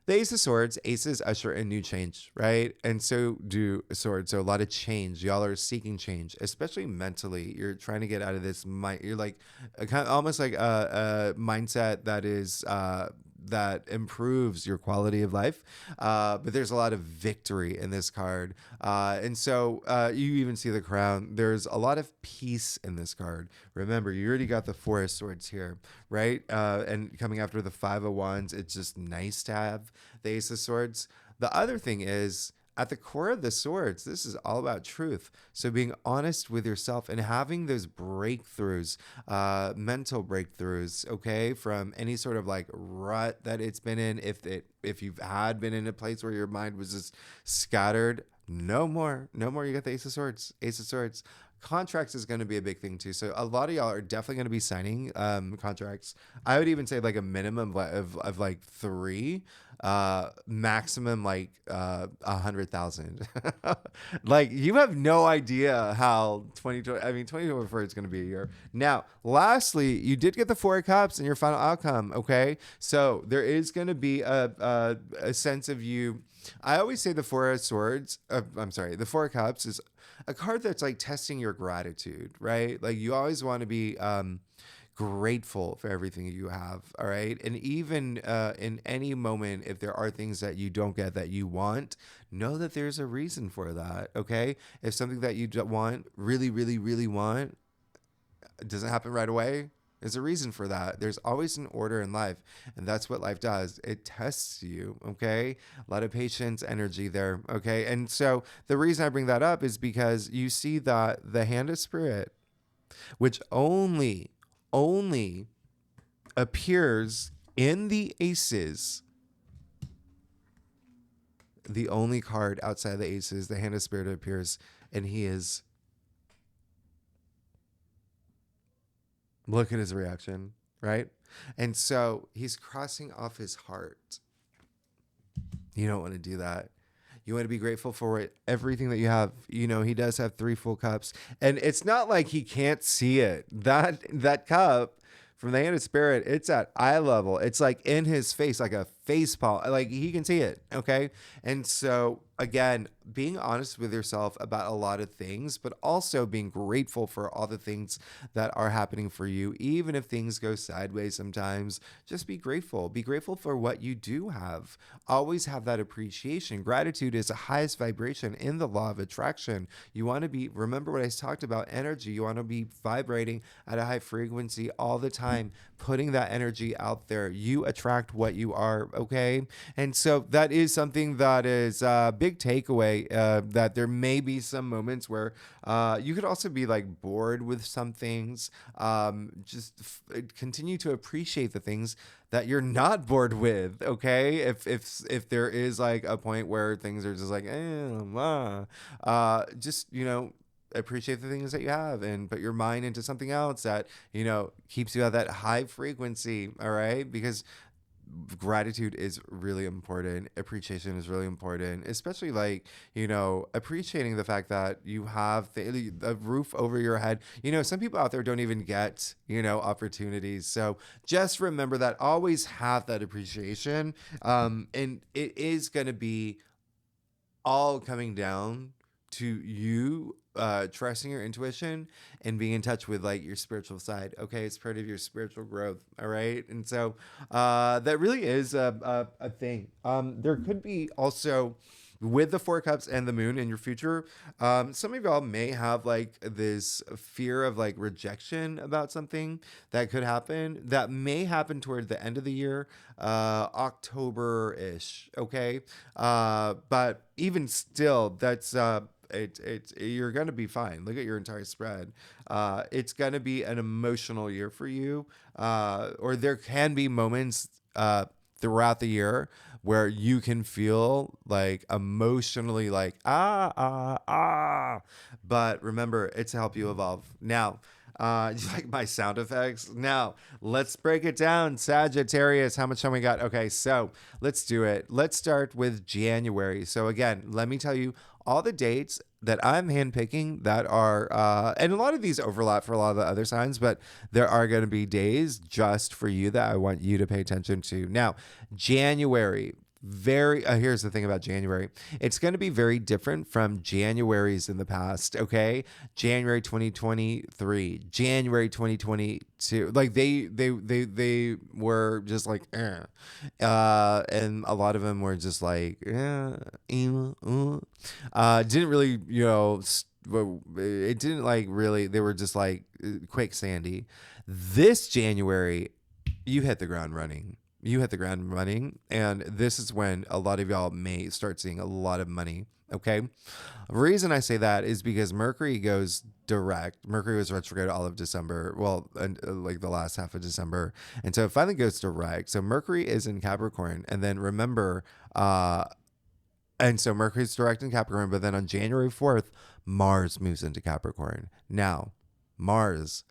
The Ace of Swords, aces usher in new change, right? And so do swords. So a lot of change. Y'all are seeking change, especially mentally. You're trying to get out of this mind. You're like kind of almost like a mindset that is that improves your quality of life. But there's a lot of victory in this card. And so you even see the crown. There's a lot of peace in this card. Remember, you already got the Four of Swords here, right? And coming after the Five of Wands, it's just nice to have the Ace of Swords. The other thing is, at the core of the swords, this is all about truth. So being honest with yourself and having those breakthroughs, mental breakthroughs, okay, from any sort of like rut that it's been in. If you've had been in a place where your mind was just scattered, no more. You got the Ace of Swords, Ace of Swords. Contracts is going to be a big thing too. So a lot of y'all are definitely going to be signing contracts. I would even say like a minimum of like 3, maximum like 100,000. Like you have no idea how 2020. I mean, 2024 is going to be a year. Now, lastly, you did get the Four of Cups in your final outcome. Okay, so there is going to be a sense of you. I always say the Four of Swords. The Four of Cups is a card that's like testing your gratitude, right? Like you always want to be grateful for everything you have, all right? And even in any moment, if there are things that you don't get that you want, know that there's a reason for that, okay? If something that you want, really, really, really want, doesn't happen right away, there's a reason for that. There's always an order in life, and that's what life does. It tests you, okay? A lot of patience, energy there, okay? And so the reason I bring that up is because you see that the Hand of Spirit, which only appears in the aces, the only card outside the aces, the Hand of Spirit appears, and he is... Look at his reaction, right? And so he's crossing off his heart. You don't want to do that. You want to be grateful for it, everything that you have. You know, he does have 3 full cups. And it's not like he can't see it. That cup from the Hand of Spirit, it's at eye level. It's like in his face, like a face palm. Like he can see it, okay? And so, again, being honest with yourself about a lot of things, but also being grateful for all the things that are happening for you, even if things go sideways sometimes. Just be grateful. Be grateful for what you do have. Always have that appreciation. Gratitude is the highest vibration in the law of attraction. You want to be, remember what I talked about, energy. You want to be vibrating at a high frequency all the time, putting that energy out there. You attract what you are, okay? And so that is something that is big takeaway, that there may be some moments where you could also be like bored with some things. Continue to appreciate the things that you're not bored with, okay? If there is like a point where things are just like just, you know, appreciate the things that you have and put your mind into something else that, you know, keeps you at that high frequency, all right? Because gratitude is really important. Appreciation is really important, especially like, you know, appreciating the fact that you have a roof over your head. You know, some people out there don't even get, you know, opportunities. So just remember that, always have that appreciation. And it is going to be all coming down to you trusting your intuition and being in touch with like your spiritual side. Okay, it's part of your spiritual growth. All right, and so that really is a thing. There could be also, with the Four Cups and the Moon in your future, some of y'all may have like this fear of like rejection about something that could happen, that may happen toward the end of the year, October-ish, okay? But even still, that's you're gonna be fine. Look at your entire spread. It's gonna be an emotional year for you, or there can be moments throughout the year where you can feel like emotionally like but remember, it's to help you evolve. Now, you like my sound effects? Now, let's break it down. Sagittarius, how much time we got? Okay, so let's do it. Let's start with January. So again, let me tell you all the dates that I'm handpicking that are, and a lot of these overlap for a lot of the other signs, but there are going to be days just for you that I want you to pay attention to. Now, January, here's the thing about January. It's going to be very different from Januaries in the past, okay? January 2023, January 2022. Like they were just like and a lot of them were just like didn't really, it didn't like really, they were just like quicksandy. This January, you hit the ground running. You hit the ground running, and this is when a lot of y'all may start seeing a lot of money. Okay. The reason I say that is because Mercury goes direct. Mercury was retrograde all of December. Well, and like the last half of December. And so it finally goes direct. So Mercury is in Capricorn. And then remember, and so Mercury's direct in Capricorn, but then on January 4th, Mars moves into Capricorn. Now, Mars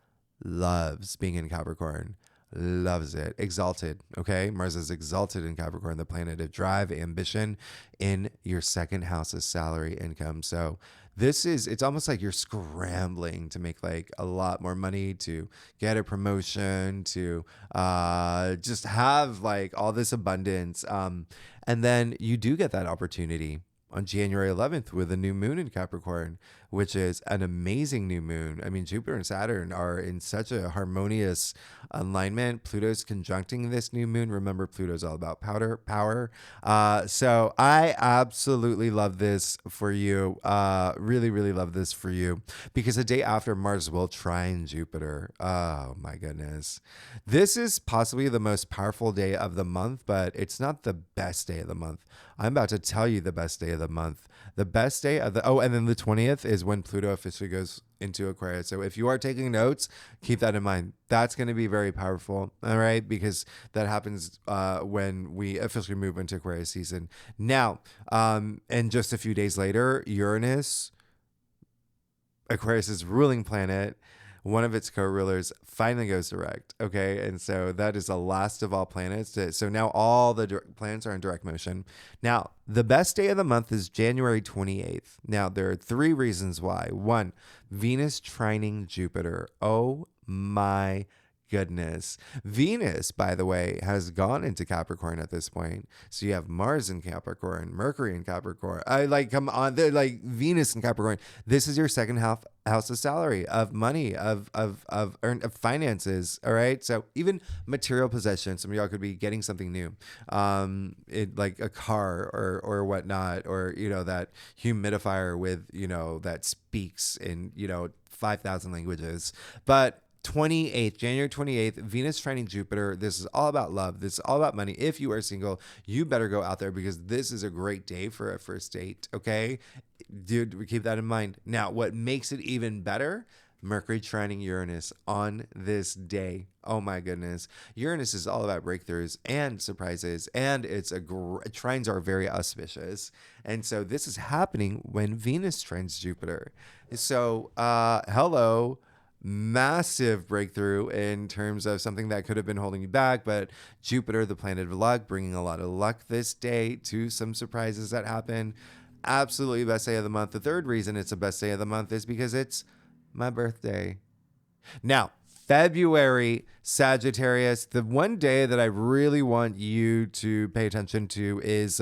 loves being in Capricorn. Loves it. Exalted. Okay. Mars is exalted in Capricorn, the planet of drive, ambition, in your second house of salary income. So it's almost like you're scrambling to make like a lot more money, to get a promotion, to just have like all this abundance. And then you do get that opportunity on January 11th with a new moon in Capricorn, which is an amazing new moon. I mean, Jupiter and Saturn are in such a harmonious alignment. Pluto's conjuncting this new moon. Remember, Pluto's all about power. So I absolutely love this for you. Really, really love this for you, because the day after, Mars will trine Jupiter. Oh my goodness. This is possibly the most powerful day of the month, but it's not the best day of the month. I'm about to tell you the best day of the month. The best day of and then the 20th is when Pluto officially goes into Aquarius. So if you are taking notes, keep that in mind. That's going to be very powerful, all right? Because that happens when we officially move into Aquarius season. Now, and just a few days later, Uranus, Aquarius's ruling planet, one of its co-rulers, finally goes direct. Okay. And so that is the last of all planets. So now all the planets are in direct motion. Now, the best day of the month is January 28th. Now, there are 3 reasons why. 1, Venus trining Jupiter. Oh my goodness. Venus, by the way, has gone into Capricorn at this point. So you have Mars in Capricorn, Mercury in Capricorn. Come on, they're like Venus in Capricorn. This is your second house of salary, of money, of finances. All right. So even material possessions. Some of y'all could be getting something new, like a car or whatnot, or that humidifier with that speaks in 5,000 languages. But January 28th, Venus trining Jupiter. This is all about love. This is all about money. If you are single, you better go out there, because this is a great day for a first date. Okay, dude, we keep that in mind. Now, what makes it even better? Mercury trining Uranus on this day. Oh my goodness. Uranus is all about breakthroughs and surprises, and trines are very auspicious. And so this is happening when Venus trines Jupiter. So, hello. Massive breakthrough in terms of something that could have been holding you back, but Jupiter, the planet of luck, bringing a lot of luck this day to some surprises that happen. Absolutely best day of the month. The third reason it's the best day of the month is because it's my birthday. Now, February, Sagittarius, the one day that I really want you to pay attention to is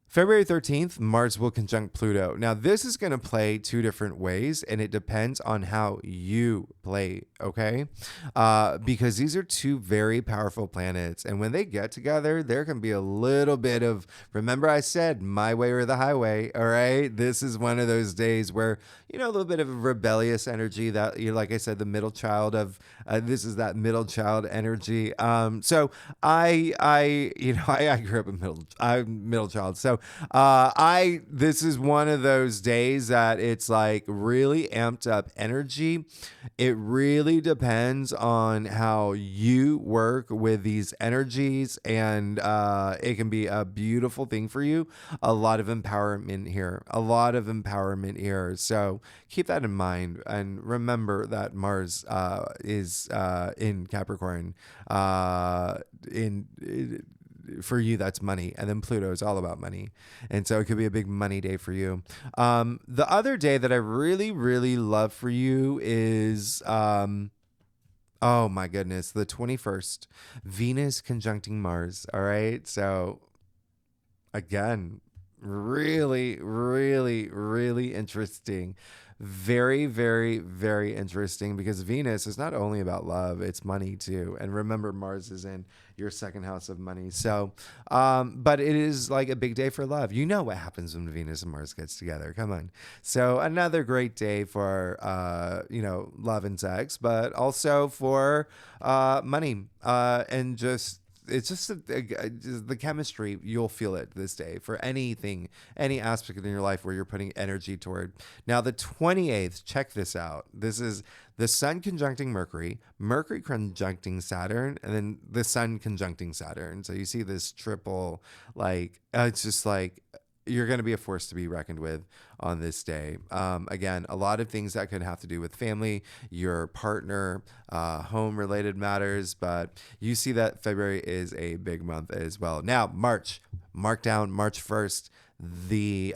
February 13th, Mars will conjunct Pluto. Now, this is going to play 2 different ways, and it depends on how you play, okay? Because these are 2 very powerful planets, and when they get together, there can be a little bit of, remember I said, my way or the highway, all right? This is one of those days where, a little bit of a rebellious energy that, like I said, the middle child of, this is that middle child energy. So I grew up I'm middle child. So this is one of those days that it's like really amped up energy. It really depends on how you work with these energies, and it can be a beautiful thing for you. A lot of empowerment here. So keep that in mind, and remember that Mars is in Capricorn. For you, that's money, and then Pluto is all about money, and so it could be a big money day for you. The other day that I really, really love for you is Oh my goodness, the 21st, Venus conjuncting Mars. All right. So again, really, really, really interesting. Very, very, very interesting because Venus is not only about love, it's money too. And remember, Mars is in your second house of money. So, but it is like a big day for love. You know what happens when Venus and Mars gets together. Come on. So another great day for, love and sex, but also for money and just it's just the chemistry. You'll feel it this day for anything, any aspect in your life where you're putting energy toward. Now, the 28th, check this out. This is the Sun conjuncting Mercury, Mercury conjuncting Saturn, and then the Sun conjuncting Saturn. So you see this triple, like, it's just like you're going to be a force to be reckoned with on this day. Again, a lot of things that could have to do with family, your partner, home related matters, but you see that February is a big month as well. Now, March, mark down March 1st. The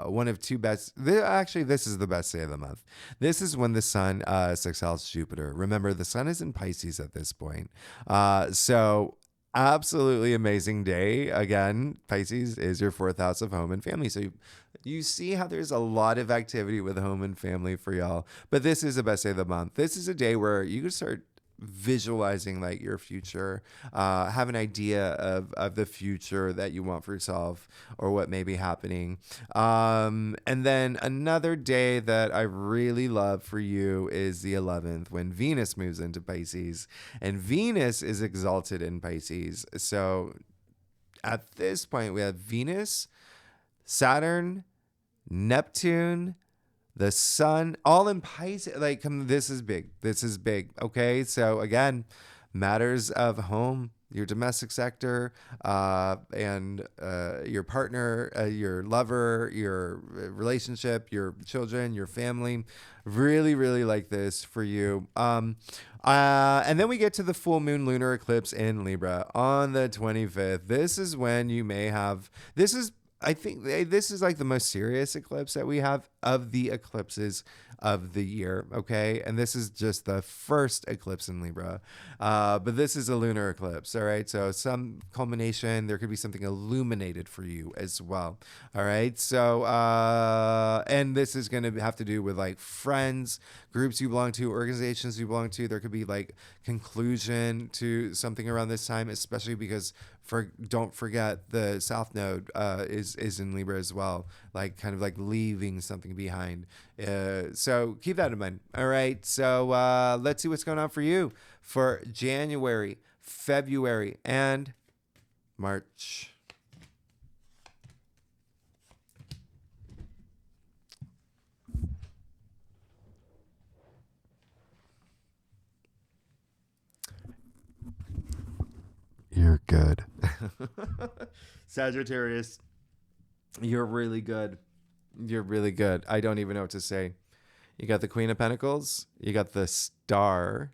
one of two best actually this is the best day of the month. This is when the sun sextiles Jupiter. Remember, the sun is in Pisces at this point, so absolutely amazing day. Again, Pisces is your fourth house of home and family. So you see how there's a lot of activity with home and family for y'all. But this is the best day of the month. This is a day where you can start visualizing like your future, have an idea of the future that you want for yourself or what may be happening. And then another day that I really love for you is the 11th, when Venus moves into Pisces, and Venus is exalted in Pisces. So at this point we have Venus, Saturn, Neptune, the sun, all in Pisces. Like, this is big. This is big. Okay. So again, matters of home, your domestic sector, and your partner, your lover, your relationship, your children, your family. Really, really like this for you. And then we get to the full moon lunar eclipse in Libra on the 25th. This is when you may have, I think this is like the most serious eclipse that we have of the eclipses of the year. Okay. And this is just the first eclipse in Libra. But this is a lunar eclipse. All right. So some culmination, there could be something illuminated for you as well. All right. So, and this is going to have to do with like friends, groups you belong to, organizations you belong to. There could be like conclusion to something around this time, especially because don't forget the South Node is in Libra as well, like kind of like leaving something behind. So keep that in mind. All right. So let's see what's going on for you for January, February, and March. You're good. Sagittarius, you're really good. You're really good. I don't even know what to say. You got the Queen of Pentacles, you got the Star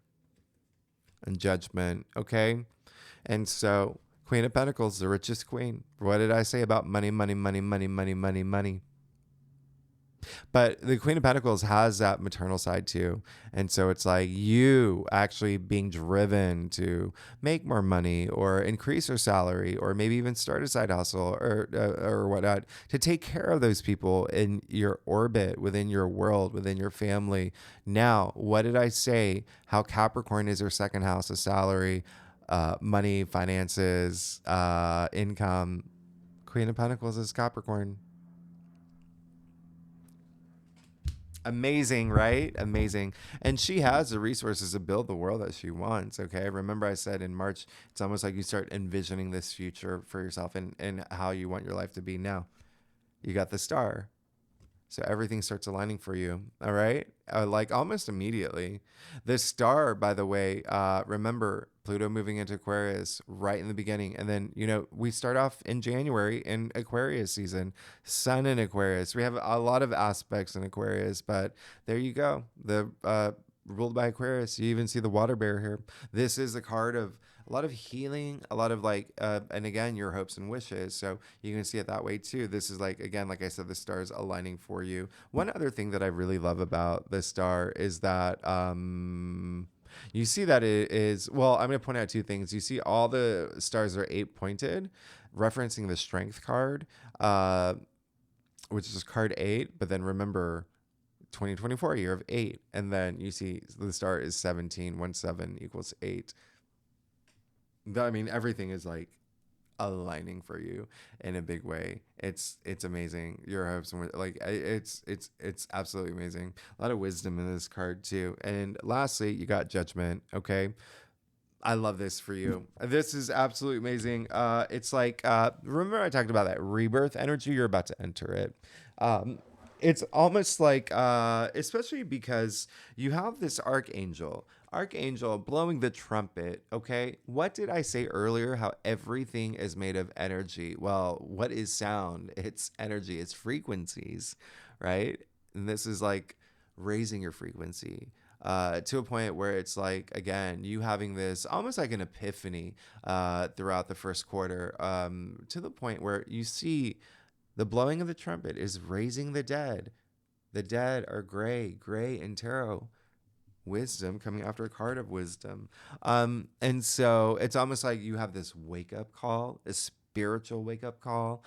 and Judgment, okay? And so, Queen of Pentacles, the richest queen. What did I say about money, money, money, money, money, money, money? But the Queen of Pentacles has that maternal side too. And so it's like you actually being driven to make more money or increase your salary or maybe even start a side hustle or whatnot to take care of those people in your orbit, within your world, within your family. Now, what did I say? How Capricorn is your second house of salary, money, finances, income. Queen of Pentacles is Capricorn. Amazing, right? Amazing. And she has the resources to build the world that she wants. Okay. Remember, I said in March, it's almost like you start envisioning this future for yourself and how you want your life to be now. You got the star. So everything starts aligning for you. All right. Like almost immediately. The star, by the way, remember Pluto moving into Aquarius right in the beginning. And then, we start off in January in Aquarius season, Sun in Aquarius. We have a lot of aspects in Aquarius, but there you go. The ruled by Aquarius. You even see the water bear here. This is the card of a lot of healing, a lot of like, and again, your hopes and wishes. So you can see it that way too. This is like, again, like I said, the stars aligning for you. One other thing that I really love about the star is that, You see that it is, well, I'm going to point out two things. You see all the stars are 8 pointed, referencing the strength card, uh, which is card 8. But then remember, 2024, year of 8. And then you see the star is 17, 1 7 equals 8. I mean, everything is like aligning for you in a big way. It's amazing. Your hopes and like it's absolutely amazing. A lot of wisdom in this card too. And lastly, you got Judgment. Okay, I love this for you. This is absolutely amazing. It's like remember I talked about that rebirth energy. You're about to enter it. Um, it's almost like especially because you have this archangel blowing the trumpet. Okay, what did I say earlier? How everything is made of energy. Well, what is sound? It's energy. It's frequencies, right? And this is like raising your frequency to a point where it's like, again, you having this almost like an epiphany throughout the first quarter, to the point where you see the blowing of the trumpet is raising the dead. The dead are gray in tarot. Wisdom coming after a card of wisdom. And so it's almost like you have this wake up call, a spiritual wake up call,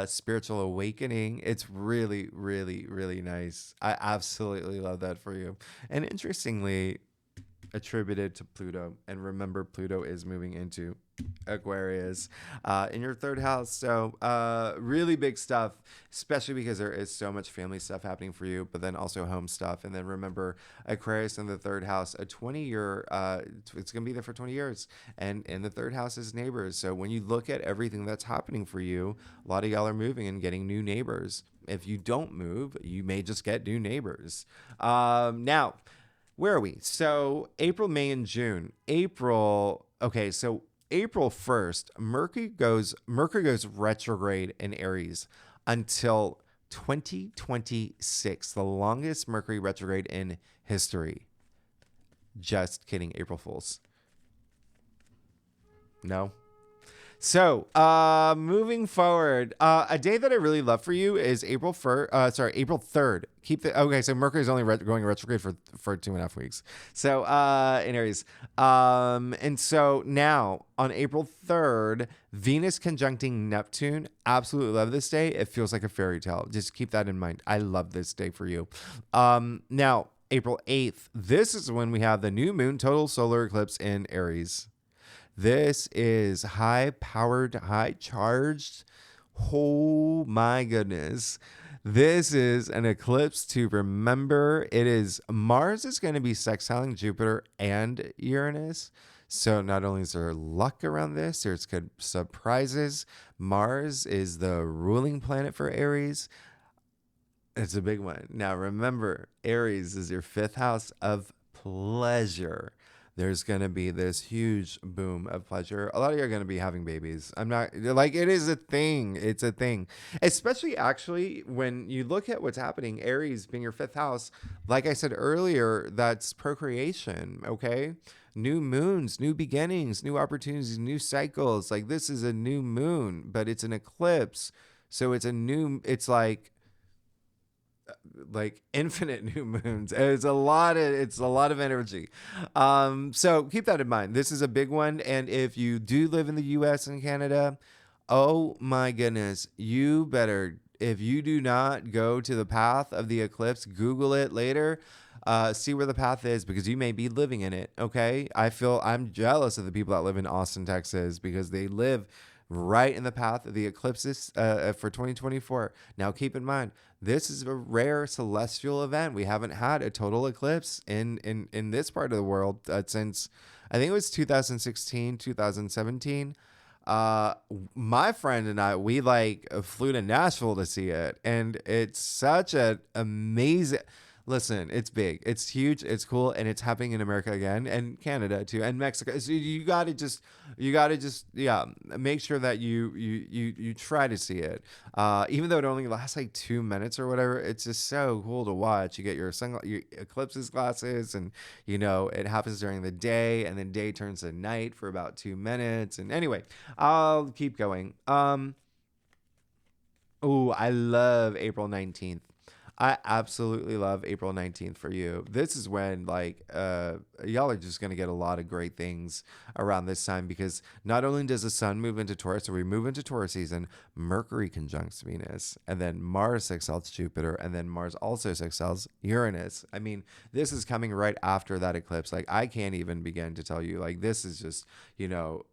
spiritual awakening. It's really, really, really nice. I absolutely love that for you. And interestingly, attributed to Pluto. And remember, Pluto is moving into Aquarius in your third house. So really big stuff, especially because there is so much family stuff happening for you, but then also home stuff. And then remember, Aquarius in the third house, a 20-year, it's going to be there for 20 years. And in the third house is neighbors. So when you look at everything that's happening for you, a lot of y'all are moving and getting new neighbors. If you don't move, you may just get new neighbors. Now, where are we? So April, May, and June. Okay, so April 1st, Mercury goes retrograde in Aries until 2026, the longest Mercury retrograde in history. Just kidding, April Fools. No. So, moving forward, a day that I really love for you is April 3rd. Okay, so Mercury is only going retrograde for 2.5 weeks. So, in Aries. And so now on April 3rd, Venus conjuncting Neptune. Absolutely love this day. It feels like a fairy tale. Just keep that in mind. I love this day for you. Now, April 8th, this is when we have the new moon total solar eclipse in Aries. This is high-powered, high-charged. Oh my goodness. This is an eclipse to remember. Mars is going to be sextiling Jupiter and Uranus. So not only is there luck around this, there's good surprises. Mars is the ruling planet for Aries. It's a big one. Now remember, Aries is your 5th house of pleasure. There's going to be this huge boom of pleasure. A lot of you are going to be having babies. I'm not like, it is a thing. It's a thing. Especially actually when you look at what's happening, Aries being your 5th house, like I said earlier, that's procreation. Okay. New moons, new beginnings, new opportunities, new cycles. Like this is a new moon, but it's an eclipse. So it's like infinite new moons. It's a lot of energy. So keep that in mind. This is a big one. And if you do live in the US and Canada, oh my goodness, you better, if you do not go to the path of the eclipse, Google it later. See where the path is, because you may be living in it. Okay. I'm jealous of the people that live in Austin, Texas, because they live right in the path of the eclipses for 2024. Now, keep in mind, this is a rare celestial event. We haven't had a total eclipse in this part of the world since, I think it was 2016, 2017. My friend and I, we flew to Nashville to see it, and it's such an amazing. Listen, it's big, it's huge, it's cool, and it's happening in America again, and Canada too, and Mexico. So you gotta just, yeah, make sure that you try to see it. Even though it only lasts like 2 minutes or whatever, it's just so cool to watch. You get your eclipses glasses, and it happens during the day, and then day turns to night for about 2 minutes. And anyway, I'll keep going. Oh, I love April 19th. I absolutely love April 19th for you. This is when like y'all are just going to get a lot of great things around this time, because not only does the sun move into Taurus, so we move into Taurus season, Mercury conjuncts Venus, and then Mars sextiles Jupiter, and then Mars also sextiles Uranus. I mean, this is coming right after that eclipse. Like I can't even begin to tell you, like this is just, you know,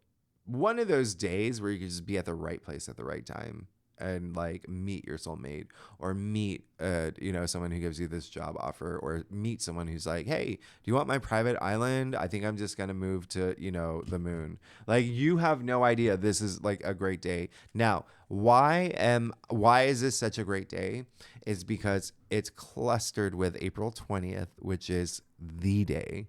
one of those days where you can just be at the right place at the right time and like meet your soulmate, or meet someone who gives you this job offer, or meet someone who's like, hey, do you want my private island? I think I'm just gonna move to the moon. Like you have no idea, this is like a great day. Now why is this such a great day is because it's clustered with April 20th, which is the day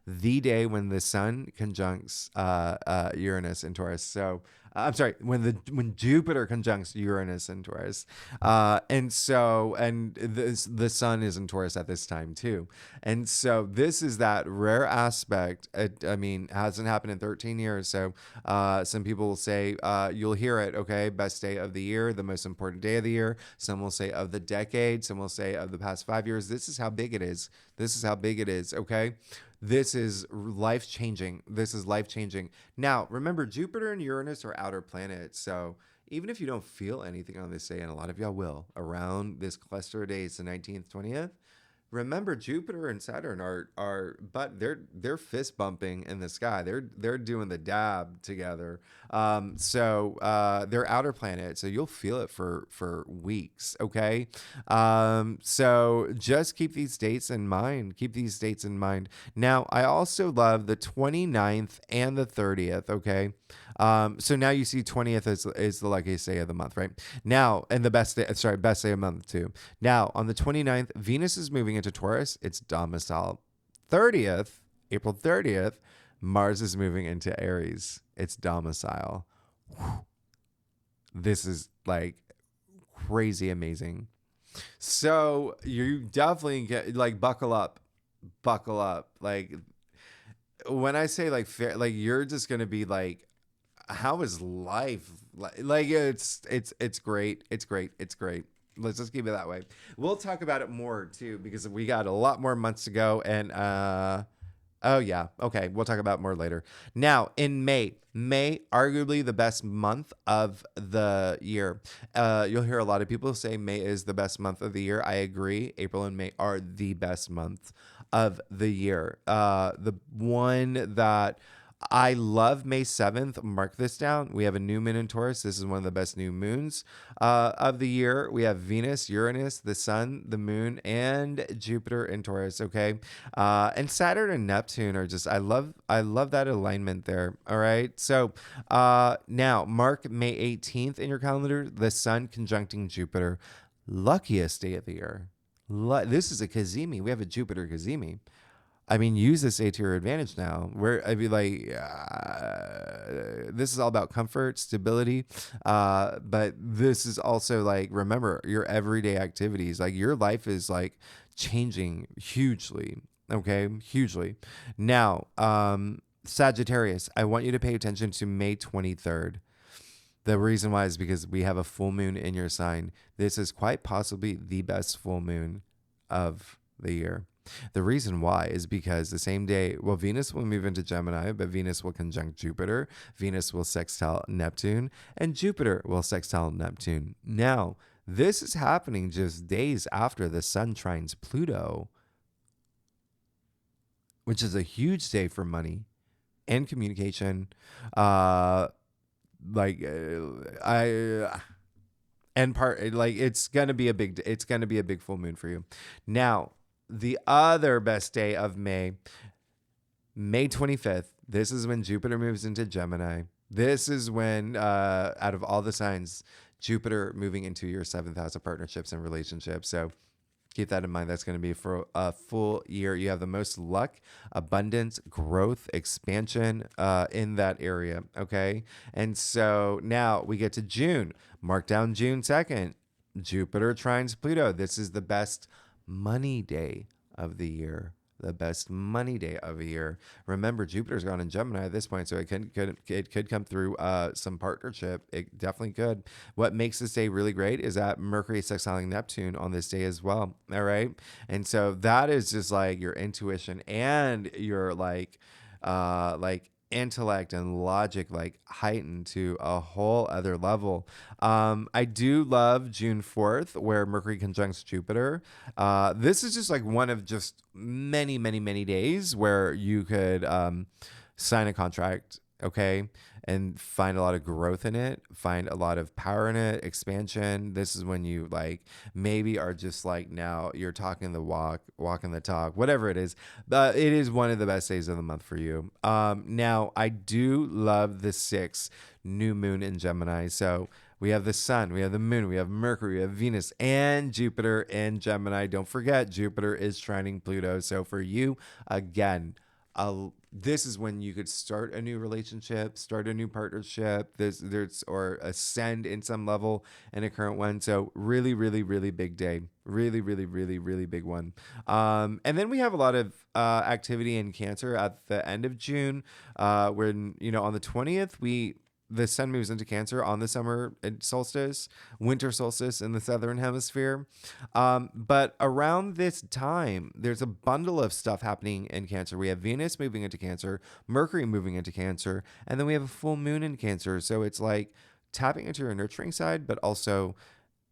when the sun conjuncts Uranus in Taurus. So I'm sorry, when Jupiter conjuncts Uranus in Taurus, and the sun is in Taurus at this time too, and so this is that rare aspect. I mean, hasn't happened in 13 years. So some people will say you'll hear it. Okay, best day of the year, the most important day of the year. Some will say of the decade. Some will say of the past 5 years. This is how big it is. This is how big it is. Okay. This is life changing. This is life changing. Now, remember, Jupiter and Uranus are outer planets. So even if you don't feel anything on this day, and a lot of y'all will, around this cluster of days, the 19th, 20th, remember Jupiter and Saturn but they're fist bumping in the sky. They're doing the dab together. They're outer planets, so you'll feel it for weeks. Okay. So just keep these dates in mind. Keep these dates in mind. Now, I also love the 29th and the 30th. Okay. So now you see 20th is the luckiest day of the month, right? Now, and the best day of the month too. Now, on the 29th, Venus is moving into Taurus. It's domicile. 30th, April 30th, Mars is moving into Aries. It's domicile. Whew. This is like crazy amazing. So you definitely get like buckle up. Buckle up. Like when I say like fair, like you're just gonna be like, how is life? Like it's great. It's great. It's great. Let's just keep it that way. We'll talk about it more too, because we got a lot more months to go. And oh yeah, okay, we'll talk about more later. Now in May, arguably the best month of the year. You'll hear a lot of people say May is the best month of the year. I agree. April and May are the best month of the year. The one that I love, May 7th. Mark this down. We have a new moon in Taurus. This is one of the best new moons of the year. We have Venus, Uranus, the sun, the moon, and Jupiter in Taurus. Okay. And Saturn and Neptune are just, I love that alignment there. All right. So now mark May 18th in your calendar, the sun conjuncting Jupiter. Luckiest day of the year. This is a Kazemi. We have a Jupiter Kazemi. I mean, use this day to your advantage now. This is all about comfort, stability. But this is also like, remember your everyday activities. Like your life is like changing hugely. Okay. Hugely. Now, Sagittarius, I want you to pay attention to May 23rd. The reason why is because we have a full moon in your sign. This is quite possibly the best full moon of the year. The reason why is because the same day, well, Venus will move into Gemini, but Venus will conjunct Jupiter. Venus will sextile Neptune, and Jupiter will sextile Neptune. Now, this is happening just days after the sun trines Pluto, which is a huge day for money and communication. It's gonna be a big full moon for you. Now, the other best day of May 25th. This is when Jupiter moves into Gemini. This is when, out of all the signs, Jupiter moving into your 7th house of partnerships and relationships. So keep that in mind. That's going to be for a full year. You have the most luck, abundance, growth, expansion in that area. Okay. And so now we get to June. Mark down June 2nd. Jupiter trines Pluto. This is the best money day of the year. the best money day of a year. Remember, Jupiter's gone in Gemini at this point, so it could come through some partnership. It definitely could. What makes this day really great is that Mercury is sextiling Neptune on this day as well. All right, and so that is just like your intuition and your like intellect and logic like heightened to a whole other level. I do love June 4th where Mercury conjuncts Jupiter. This is just like one of just many days where you could sign a contract, okay, and find a lot of growth in it, find a lot of power in it, expansion. This is when you like maybe are just like now you're talking the walk, walking the talk, whatever it is. But it is one of the best days of the month for you. Now I do love the 6th new moon in Gemini. So we have the sun, we have the moon, we have Mercury, we have Venus, and Jupiter in Gemini. Don't forget, Jupiter is trining Pluto. So for you, again, this is when you could start a new relationship, start a new partnership. There's or ascend in some level in a current one. So really big day. Really big one. And then we have a lot of activity in Cancer at the end of June. When on the 20th the sun moves into Cancer on the summer solstice, winter solstice in the southern hemisphere. But around this time, there's a bundle of stuff happening in Cancer. We have Venus moving into Cancer, Mercury moving into Cancer, and then we have a full moon in Cancer. So it's like tapping into your nurturing side, but also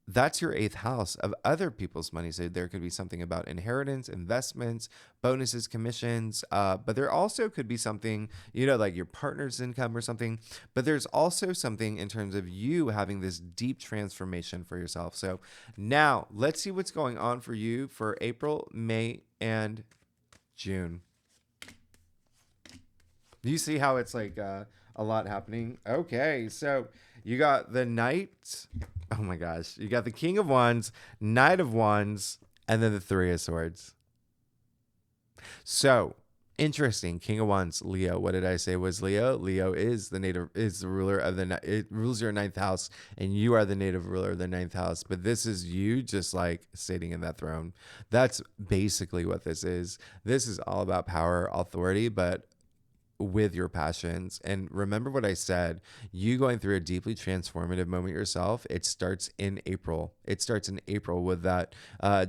that's your 8th house of other people's money. So there could be something about inheritance, investments, bonuses, commissions. But there also could be something, like your partner's income or something. But there's also something in terms of you having this deep transformation for yourself. So now let's see what's going on for you for April, May, and June. Do you see how it's like a lot happening? Okay, so you got the Knight. Oh my gosh. You got the King of Wands, Knight of Wands, and then the Three of Swords. So interesting. King of Wands, Leo. What did I say was Leo? Leo is the ruler of it rules your 9th house, and you are the native ruler of the 9th house. But this is you just like sitting in that throne. That's basically what this is. This is all about power, authority, but with your passions. And remember what I said, you going through a deeply transformative moment yourself. It starts in April. It starts in April with that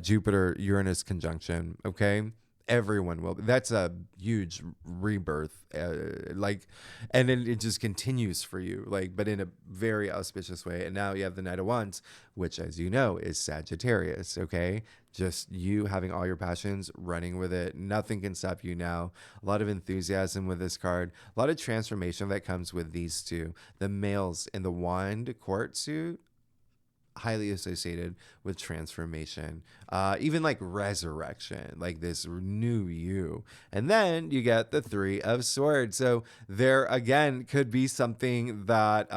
Jupiter Uranus conjunction. Okay. Everyone will. That's a huge rebirth, and then it just continues for you, but in a very auspicious way. And now you have the Knight of Wands, which, as you know, is Sagittarius. Okay, just you having all your passions, running with it. Nothing can stop you now. A lot of enthusiasm with this card. A lot of transformation that comes with these two. The males in the Wand Court suit, highly associated with transformation, even like resurrection, like this new you. And then you get the Three of Swords. So there again could be something that,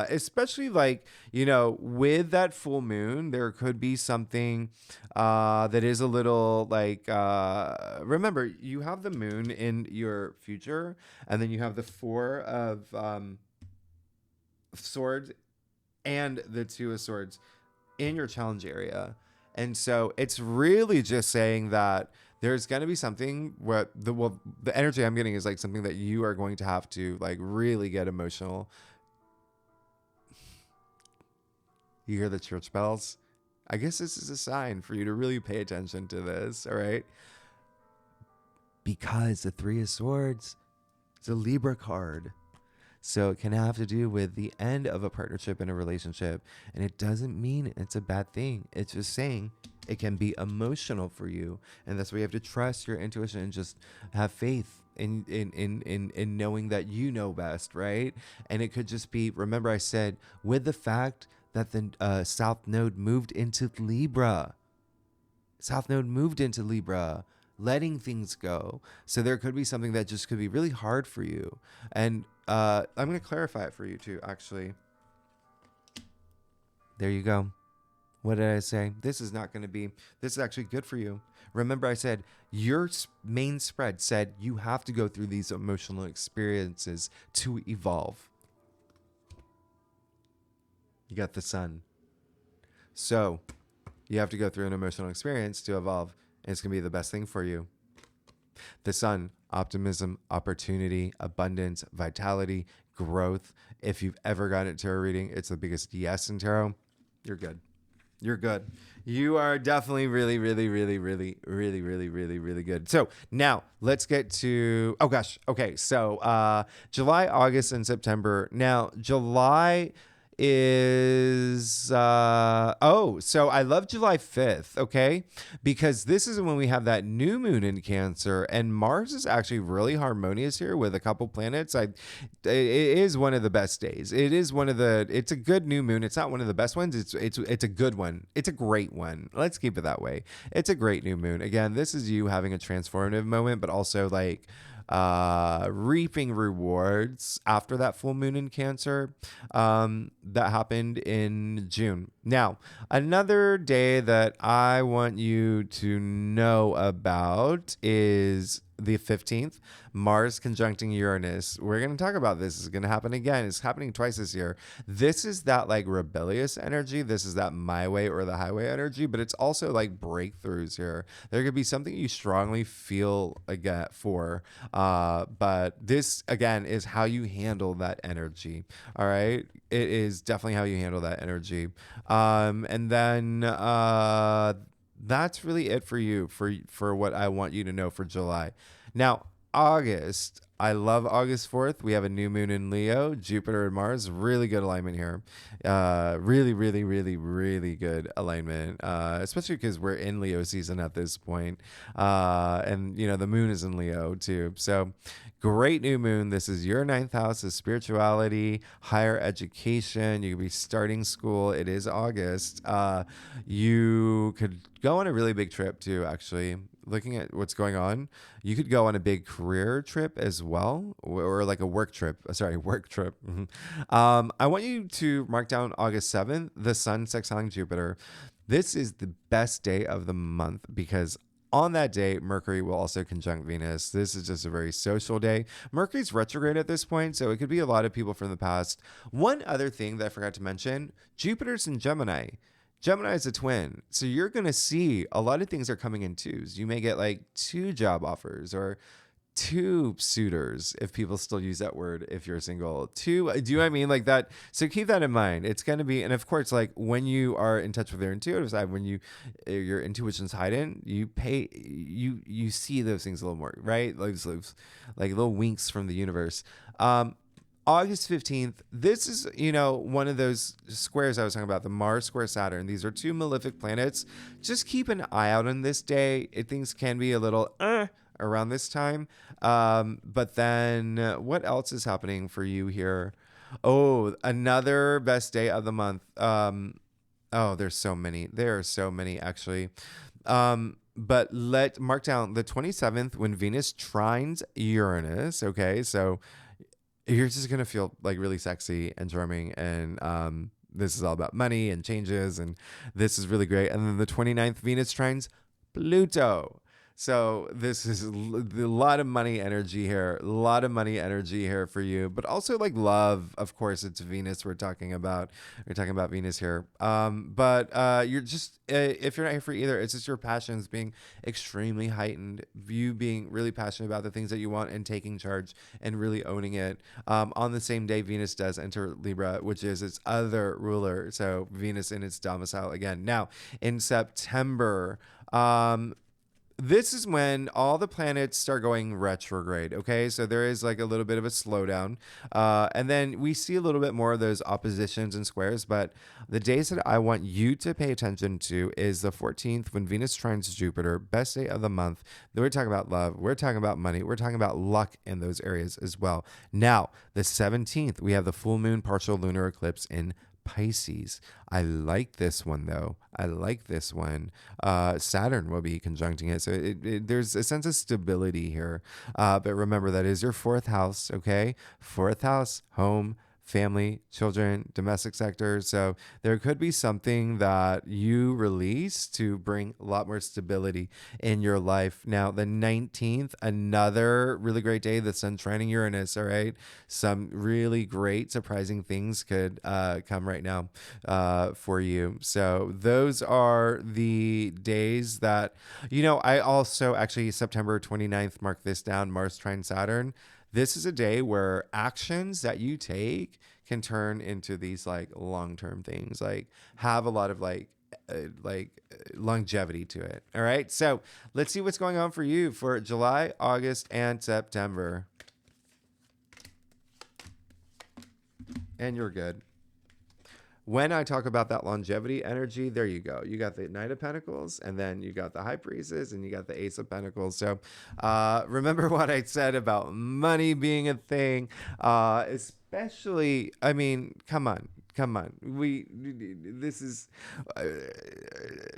especially with that full moon, there could be something that is a little remember, you have the moon in your future, and then you have the Four of Swords and the Two of Swords in your challenge area. And so it's really just saying that there's going to be something where the energy I'm getting is like something that you are going to have to like really get emotional. You hear the church bells? I guess this is a sign for you to really pay attention to this. All right. Because the Three of Swords is a Libra card. So it can have to do with the end of a partnership in a relationship. And it doesn't mean it's a bad thing. It's just saying it can be emotional for you. And that's why you have to trust your intuition and just have faith in knowing that you know best, right? And it could just be, remember I said, with the fact that the South Node moved into Libra. South Node moved into Libra, letting things go. So there could be something that just could be really hard for you. And I'm going to clarify it for you too, actually. There you go. What did I say? This is actually good for you. Remember I said your main spread said you have to go through these emotional experiences to evolve. You got the sun. So you have to go through an emotional experience to evolve. And it's going to be the best thing for you. The sun, optimism, opportunity, abundance, vitality, growth. If you've ever gotten a tarot reading, it's the biggest yes in tarot. You're good. You're good. You are definitely really, really, really, really, really, really, really, really good. So now let's get to, oh gosh. Okay. So July, August, and September. Now, July is so I love July 5th, okay? Because this is when we have that new moon in Cancer, and Mars is actually really harmonious here with a couple planets. It is one of the best days. It's a good new moon. It's not one of the best ones. It's a good one. It's a great one. Let's keep it that way. It's a great new moon. Again, this is you having a transformative moment, but also like reaping rewards after that full moon in Cancer that happened in June. Now, another day that I want you to know about is the 15th, Mars conjuncting Uranus. We're going to talk about this. It's going to happen again. It's happening twice this year. This is that like rebellious energy. This is that my way or the highway energy, but it's also like breakthroughs here. There could be something you strongly feel again for, but this again is how you handle that energy. All right. It is definitely how you handle that energy. And then, that's really it for you for what I want you to know for July. Now, August, I love August 4th. We have a new moon in Leo, Jupiter and Mars. Really good alignment here. Really, really, really, really good alignment, especially because we're in Leo season at this point. And, you know, the moon is in Leo too. So great new moon. This is your ninth house of spirituality, higher education. You could be starting school. It is August. You could go on a really big trip too, actually. Looking at what's going on, you could go on a big career trip as well, or like a work trip. Sorry, work trip. I want you to mark down August 7th, the sun sextiling Jupiter. This is the best day of the month because on that day, Mercury will also conjunct Venus. This is just a very social day. Mercury's retrograde at this point, so it could be a lot of people from the past. One other thing that I forgot to mention, Jupiter's in Gemini. Gemini is a twin. So you're going to see a lot of things are coming in twos. You may get like 2 job offers or 2 suitors, if people still use that word, if you're single. 2, do you know what I mean? Like that. So keep that in mind. It's going to be, and of course, like when you are in touch with your intuitive side, when your intuition's heightened, you see those things a little more, right? Like little winks from the universe. August 15th, this is, one of those squares I was talking about, the Mars square Saturn. These are 2 malefic planets. Just keep an eye out on this day. Things can be a little around this time. But then what else is happening for you here? Oh, another best day of the month. There's so many. There are so many, actually. But mark down the 27th when Venus trines Uranus. Okay, so you're just going to feel like really sexy and charming. And this is all about money and changes. And this is really great. And then the 29th, Venus trines Pluto. So this is a lot of money energy here. A lot of money energy here for you. But also like love. Of course, it's Venus we're talking about. We're talking about Venus here. But you're just, if you're not here for either, it's just your passions being extremely heightened. You being really passionate about the things that you want and taking charge and really owning it. On the same day, Venus does enter Libra, which is its other ruler. So Venus in its domicile again. Now, in September, this is when all the planets start going retrograde, okay? So there is like a little bit of a slowdown. And then we see a little bit more of those oppositions and squares. But the days that I want you to pay attention to is the 14th when Venus trines Jupiter, best day of the month. Then we're talking about love. We're talking about money. We're talking about luck in those areas as well. Now, the 17th, we have the full moon partial lunar eclipse in Pisces. I like this one though. I like this one. Saturn will be conjuncting it. So there's a sense of stability here. But remember, that is your 4th house, okay? 4th house, home, family, children, domestic sector. So there could be something that you release to bring a lot more stability in your life. Now, the 19th, another really great day. The sun's trining Uranus. All right. Some really great, surprising things could come right now for you. So those are the days that, I also actually September 29th, mark this down, Mars trine Saturn. This is a day where actions that you take can turn into these like long-term things, like have a lot of longevity to it. All right. So let's see what's going on for you for July, August, and September. And you're good. When I talk about that longevity energy, there you go. You got the Knight of Pentacles, and then you got the High Priestess, and you got the Ace of Pentacles. So remember what I said about money being a thing, especially, I mean, come on. This is,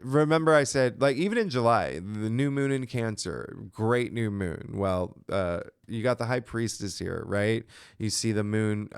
remember I said, like, even in July, the new moon in Cancer, great new moon. Well, you got the High Priestess here, right? You see the moon,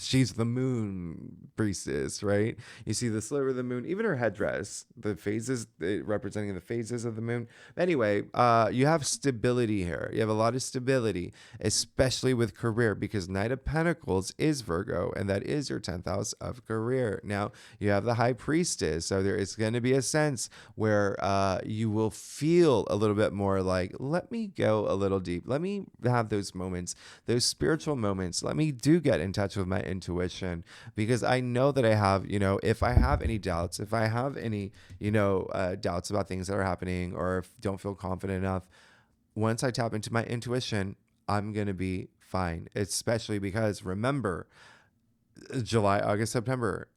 she's the moon priestess, right? You see the sliver of the moon, even her headdress, the phases, representing the phases of the moon. Anyway, you have stability here. You have a lot of stability, especially with career, because Knight of Pentacles is Virgo, and that is your 10th house of career. Now, you have the High Priestess, so there is going to be a sense where you will feel a little bit more like, let me go a little deep. Let me have those moments, those spiritual moments. Let me get in touch with my intuition, because I know that I have, if I have any doubts, if I have any, doubts about things that are happening, or if don't feel confident enough, once I tap into my intuition, I'm going to be fine. Especially because, remember, July, August, September,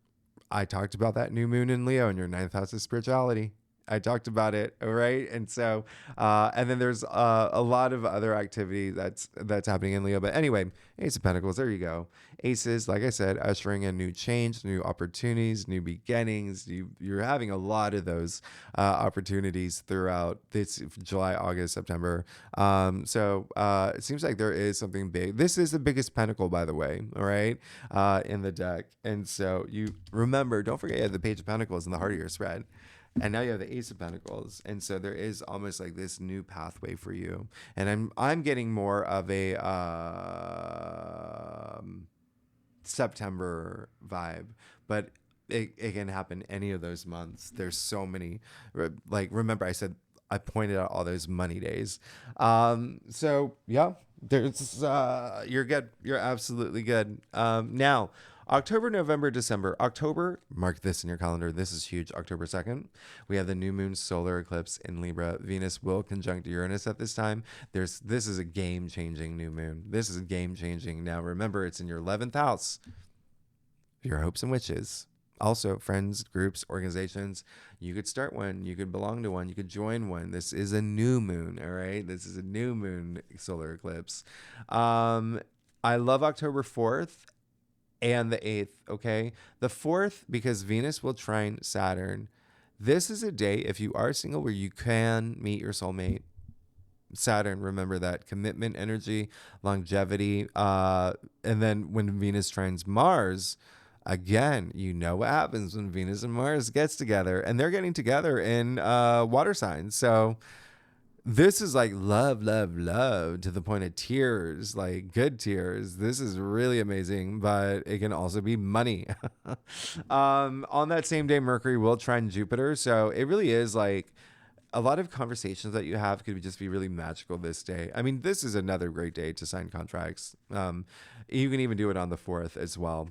I talked about that new moon in Leo in your 9th house of spirituality. I talked about it, all right? And so, and then there's a lot of other activity that's happening in Leo. But anyway, Ace of Pentacles, there you go. Aces, like I said, ushering in new change, new opportunities, new beginnings. You're having a lot of those opportunities throughout this July, August, September. So it seems like there is something big. This is the biggest pentacle, by the way, all right, in the deck. And so you remember, don't forget you have the Page of Pentacles in the heart of your spread. And now you have the Ace of Pentacles, and so there is almost like this new pathway for you. And I'm getting more of a September vibe, but it can happen any of those months. There's so many. Like, remember I said I pointed out all those money days. So yeah, there's you're good. You're absolutely good. Now, October, November, December. October, mark this in your calendar. This is huge. October 2nd, we have the new moon solar eclipse in Libra. Venus will conjunct Uranus at this time. This is a game-changing new moon. This is game-changing. Now, remember, it's in your 11th house, your hopes and wishes. Also, friends, groups, organizations. You could start one. You could belong to one. You could join one. This is a new moon, all right? This is a new moon solar eclipse. I love October 4th. And the 8th, okay? The 4th, because Venus will trine Saturn. This is a day, if you are single, where you can meet your soulmate. Saturn, remember that commitment energy, longevity. And then when Venus trines Mars, again, you know what happens when Venus and Mars gets together. And they're getting together in water signs. So this is like love, love, love to the point of tears, like good tears. This is really amazing, but it can also be money. On that same day, Mercury will trine Jupiter. So it really is like a lot of conversations that you have could just be really magical this day. I mean, this is another great day to sign contracts. You can even do it on the 4th as well.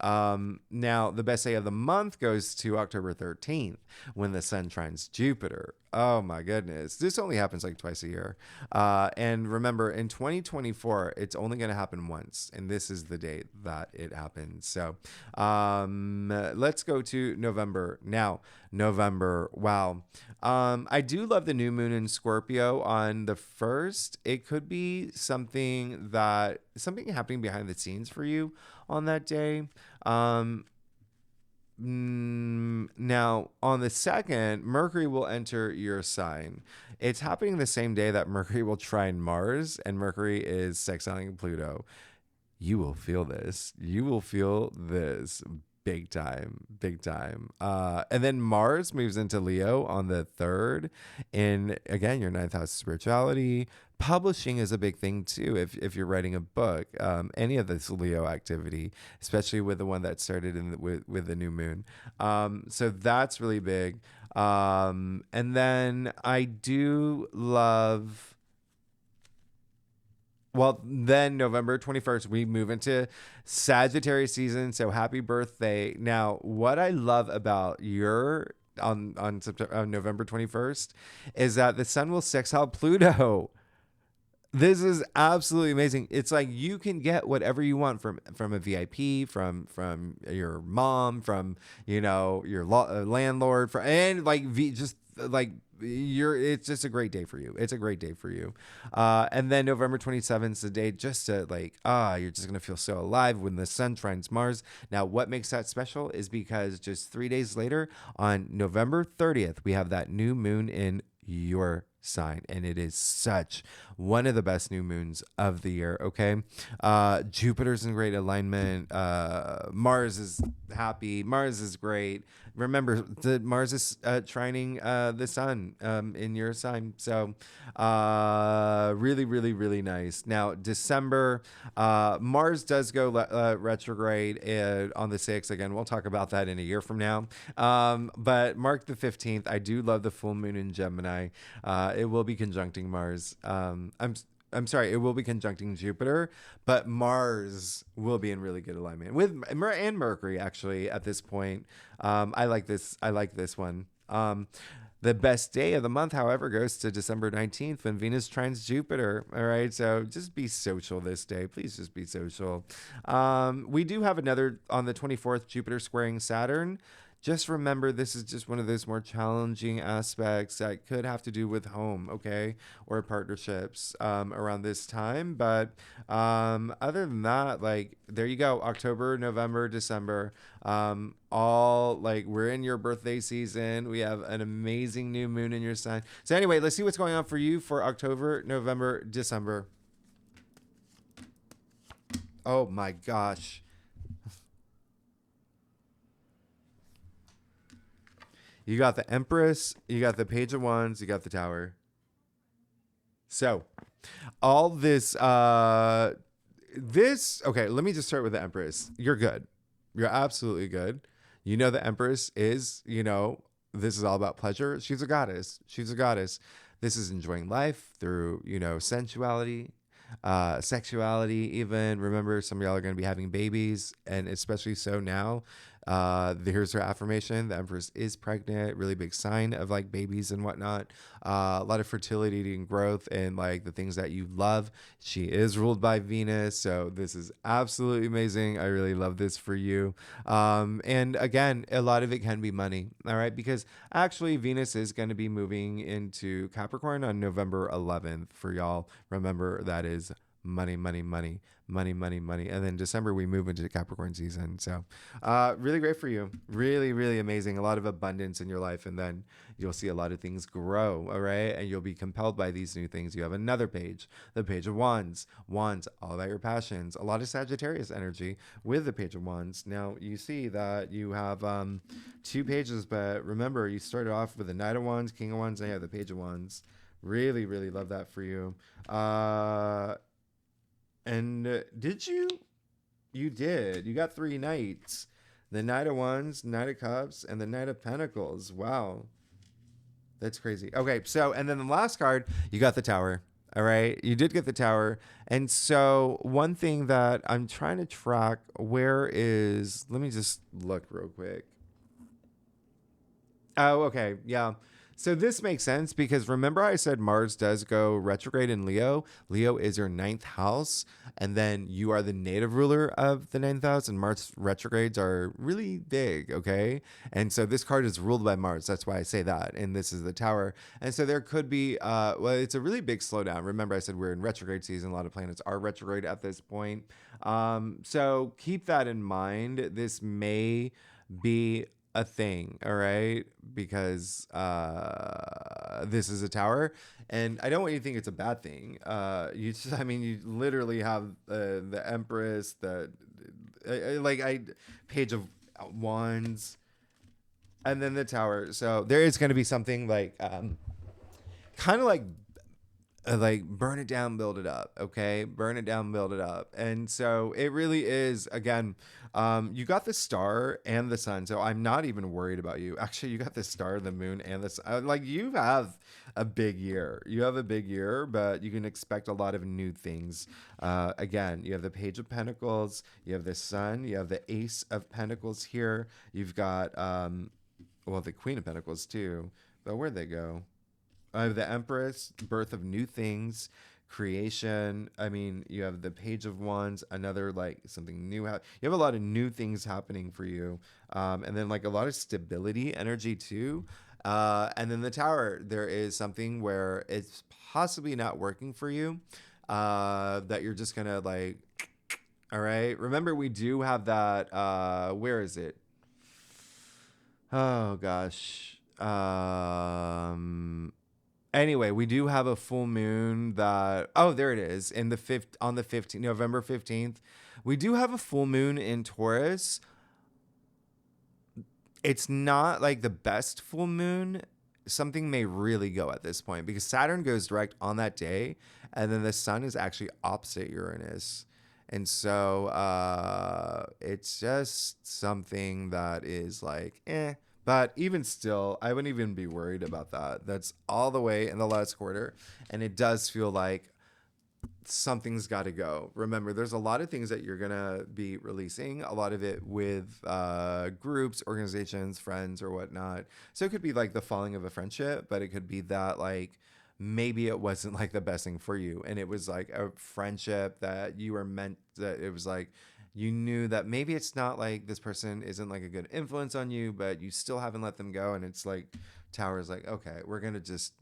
Now, the best day of the month goes to October 13th when the sun trines Jupiter. Oh my goodness. This only happens like twice a year. And remember, in 2024, it's only going to happen once. And this is the date that it happens. So let's go to November. Now, November. Wow. I do love the new moon in Scorpio on the 1st. It could be something happening behind the scenes for you on that day. Now, on the 2nd, Mercury will enter your sign. It's happening the same day that Mercury will trine Mars, and Mercury is sextiling Pluto. you will feel this. You will feel this big time, big time. And then Mars moves into Leo on the 3rd. And again, your ninth house spirituality. Publishing is a big thing too. If you're writing a book, any of this Leo activity, especially with the one that started with the new moon. So that's really big. And then I do love. Well, then November 21st, we move into Sagittarius season. So happy birthday. Now, what I love about your on November 21st is that the sun will sextile Pluto. This is absolutely amazing. It's like you can get whatever you want from a VIP, from your mom, from your landlord, and like just like you're. It's just a great day for you. It's a great day for you. And then November 27th is the day just to like you're just gonna feel so alive when the sun trines Mars. Now, what makes that special is because just 3 days later, on November 30th, we have that new moon in your sign, and it is such one of the best new moons of the year. Okay, Jupiter's in great alignment. Mars is happy. Mars is great. Remember, Mars is trining the sun in your sign, so really, really, really nice. Now, December, Mars does go retrograde on the 6th. Again, we'll talk about that in a year from now. But mark the 15th. I do love the full moon in Gemini. It will be conjuncting Mars. I'm sorry, it will be conjuncting Jupiter, but Mars will be in really good alignment with and Mercury actually at this point. I like this. I like this one. The best day of the month, however, goes to December 19th when Venus trines Jupiter. All right. So just be social this day. Please just be social. We do have another on the 24th, Jupiter squaring Saturn. Just remember, this is just one of those more challenging aspects that could have to do with home, okay, or partnerships around this time. But other than that, like, there you go. October, November, December, all like we're in your birthday season. We have an amazing new moon in your sign. So anyway, let's see what's going on for you for October, November, December. Oh my gosh. You got the Empress, you got the Page of Wands, you got the Tower. So, all this, okay, let me just start with the Empress. You're good. You're absolutely good. You know, the Empress is, this is all about pleasure. She's a goddess. She's a goddess. This is enjoying life through, sensuality, sexuality, even. Remember, some of y'all are going to be having babies, and especially so now. Here's her affirmation. The Empress is pregnant, really big sign of like babies and whatnot. A lot of fertility and growth and like the things that you love. She is ruled by Venus. So this is absolutely amazing. I really love this for you. And again, a lot of it can be money. All right. Because actually Venus is going to be moving into Capricorn on November 11th for y'all. Remember, that is money, money, money, money, money, money. And then December, we move into Capricorn season. So really great for you. Really, really amazing. A lot of abundance in your life. And then you'll see a lot of things grow. All right. And you'll be compelled by these new things. You have another page, the Page of Wands. Wands, all about your passions. A lot of Sagittarius energy with the Page of Wands. Now, you see that you have 2 pages, but remember, you started off with the Knight of Wands, King of Wands, and you have the Page of Wands. Really, really love that for you. And did you? You did. You got 3 knights. The Knight of Wands, Knight of Cups, and the Knight of Pentacles. Wow. That's crazy. Okay, so, and then the last card, you got the Tower. All right. You did get the Tower. And so one thing that I'm trying to track, let me just look real quick. Oh, okay. Yeah. So this makes sense because remember I said Mars does go retrograde in Leo. Leo is your 9th house, and then you are the native ruler of the 9th house, and Mars retrogrades are really big, okay? And so this card is ruled by Mars. That's why I say that. And this is the Tower. And so there could be, it's a really big slowdown. Remember I said we're in retrograde season. A lot of planets are retrograde at this point. So keep that in mind. This may be a thing, all right? Because this is a tower, and I don't want you to think it's a bad thing. You just, I mean, you literally have the Empress, the like I Page of Wands, and then the Tower. So there is going to be something kind of like burn it down, build it up. Okay, burn it down, build it up. And so it really is, again, you got the star and the sun, so I'm not even worried about you. Actually, you got the star, the moon, and the sun. Like, you have a big year. You have a big year, but you can expect a lot of new things. Again, you have the Page of Pentacles, you have the sun, you have the Ace of Pentacles here. You've got well, the Queen of Pentacles too, but where'd they go? The Empress, birth of new things, creation. I mean, you have the Page of Wands, another like something new. You have a lot of new things happening for you, and then like a lot of stability energy too. And then the Tower, there is something where it's possibly not working for you, that you're just gonna like. All right. Remember, we do have that. Where is it? Oh gosh. Anyway, we do have a full moon that, oh, there it is, in the fifth, on the 15th, November 15th. We do have a full moon in Taurus. It's not like the best full moon. Something may really go at this point because Saturn goes direct on that day, and then the sun is actually opposite Uranus. And so it's just something that is like, eh. But even still, I wouldn't even be worried about that. That's all the way in the last quarter. And it does feel like something's got to go. Remember, there's a lot of things that you're going to be releasing, a lot of it with groups, organizations, friends, or whatnot. So it could be like the falling of a friendship, but it could be that like maybe it wasn't like the best thing for you. And it was like a friendship that you were meant, that it was like, you knew that maybe it's not like this person isn't like a good influence on you, but you still haven't let them go. And it's like, Tower's like, okay, we're gonna just,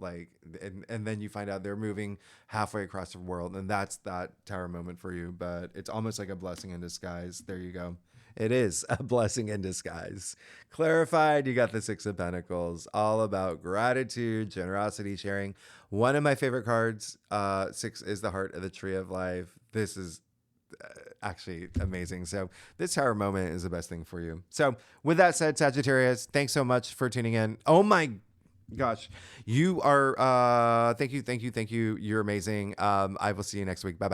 like, and then you find out they're moving halfway across the world, and that's that Tower moment for you. But it's almost like a blessing in disguise. There you go. It is a blessing in disguise. Clarified, you got the Six of Pentacles, all about gratitude, generosity, sharing. One of my favorite cards, six, is the Heart of the Tree of Life. This is actually amazing. So this Tower moment is the best thing for you. So with that said, Sagittarius, thanks so much for tuning in. Oh my gosh, you are thank you, you're amazing. I will see you next week. Bye bye.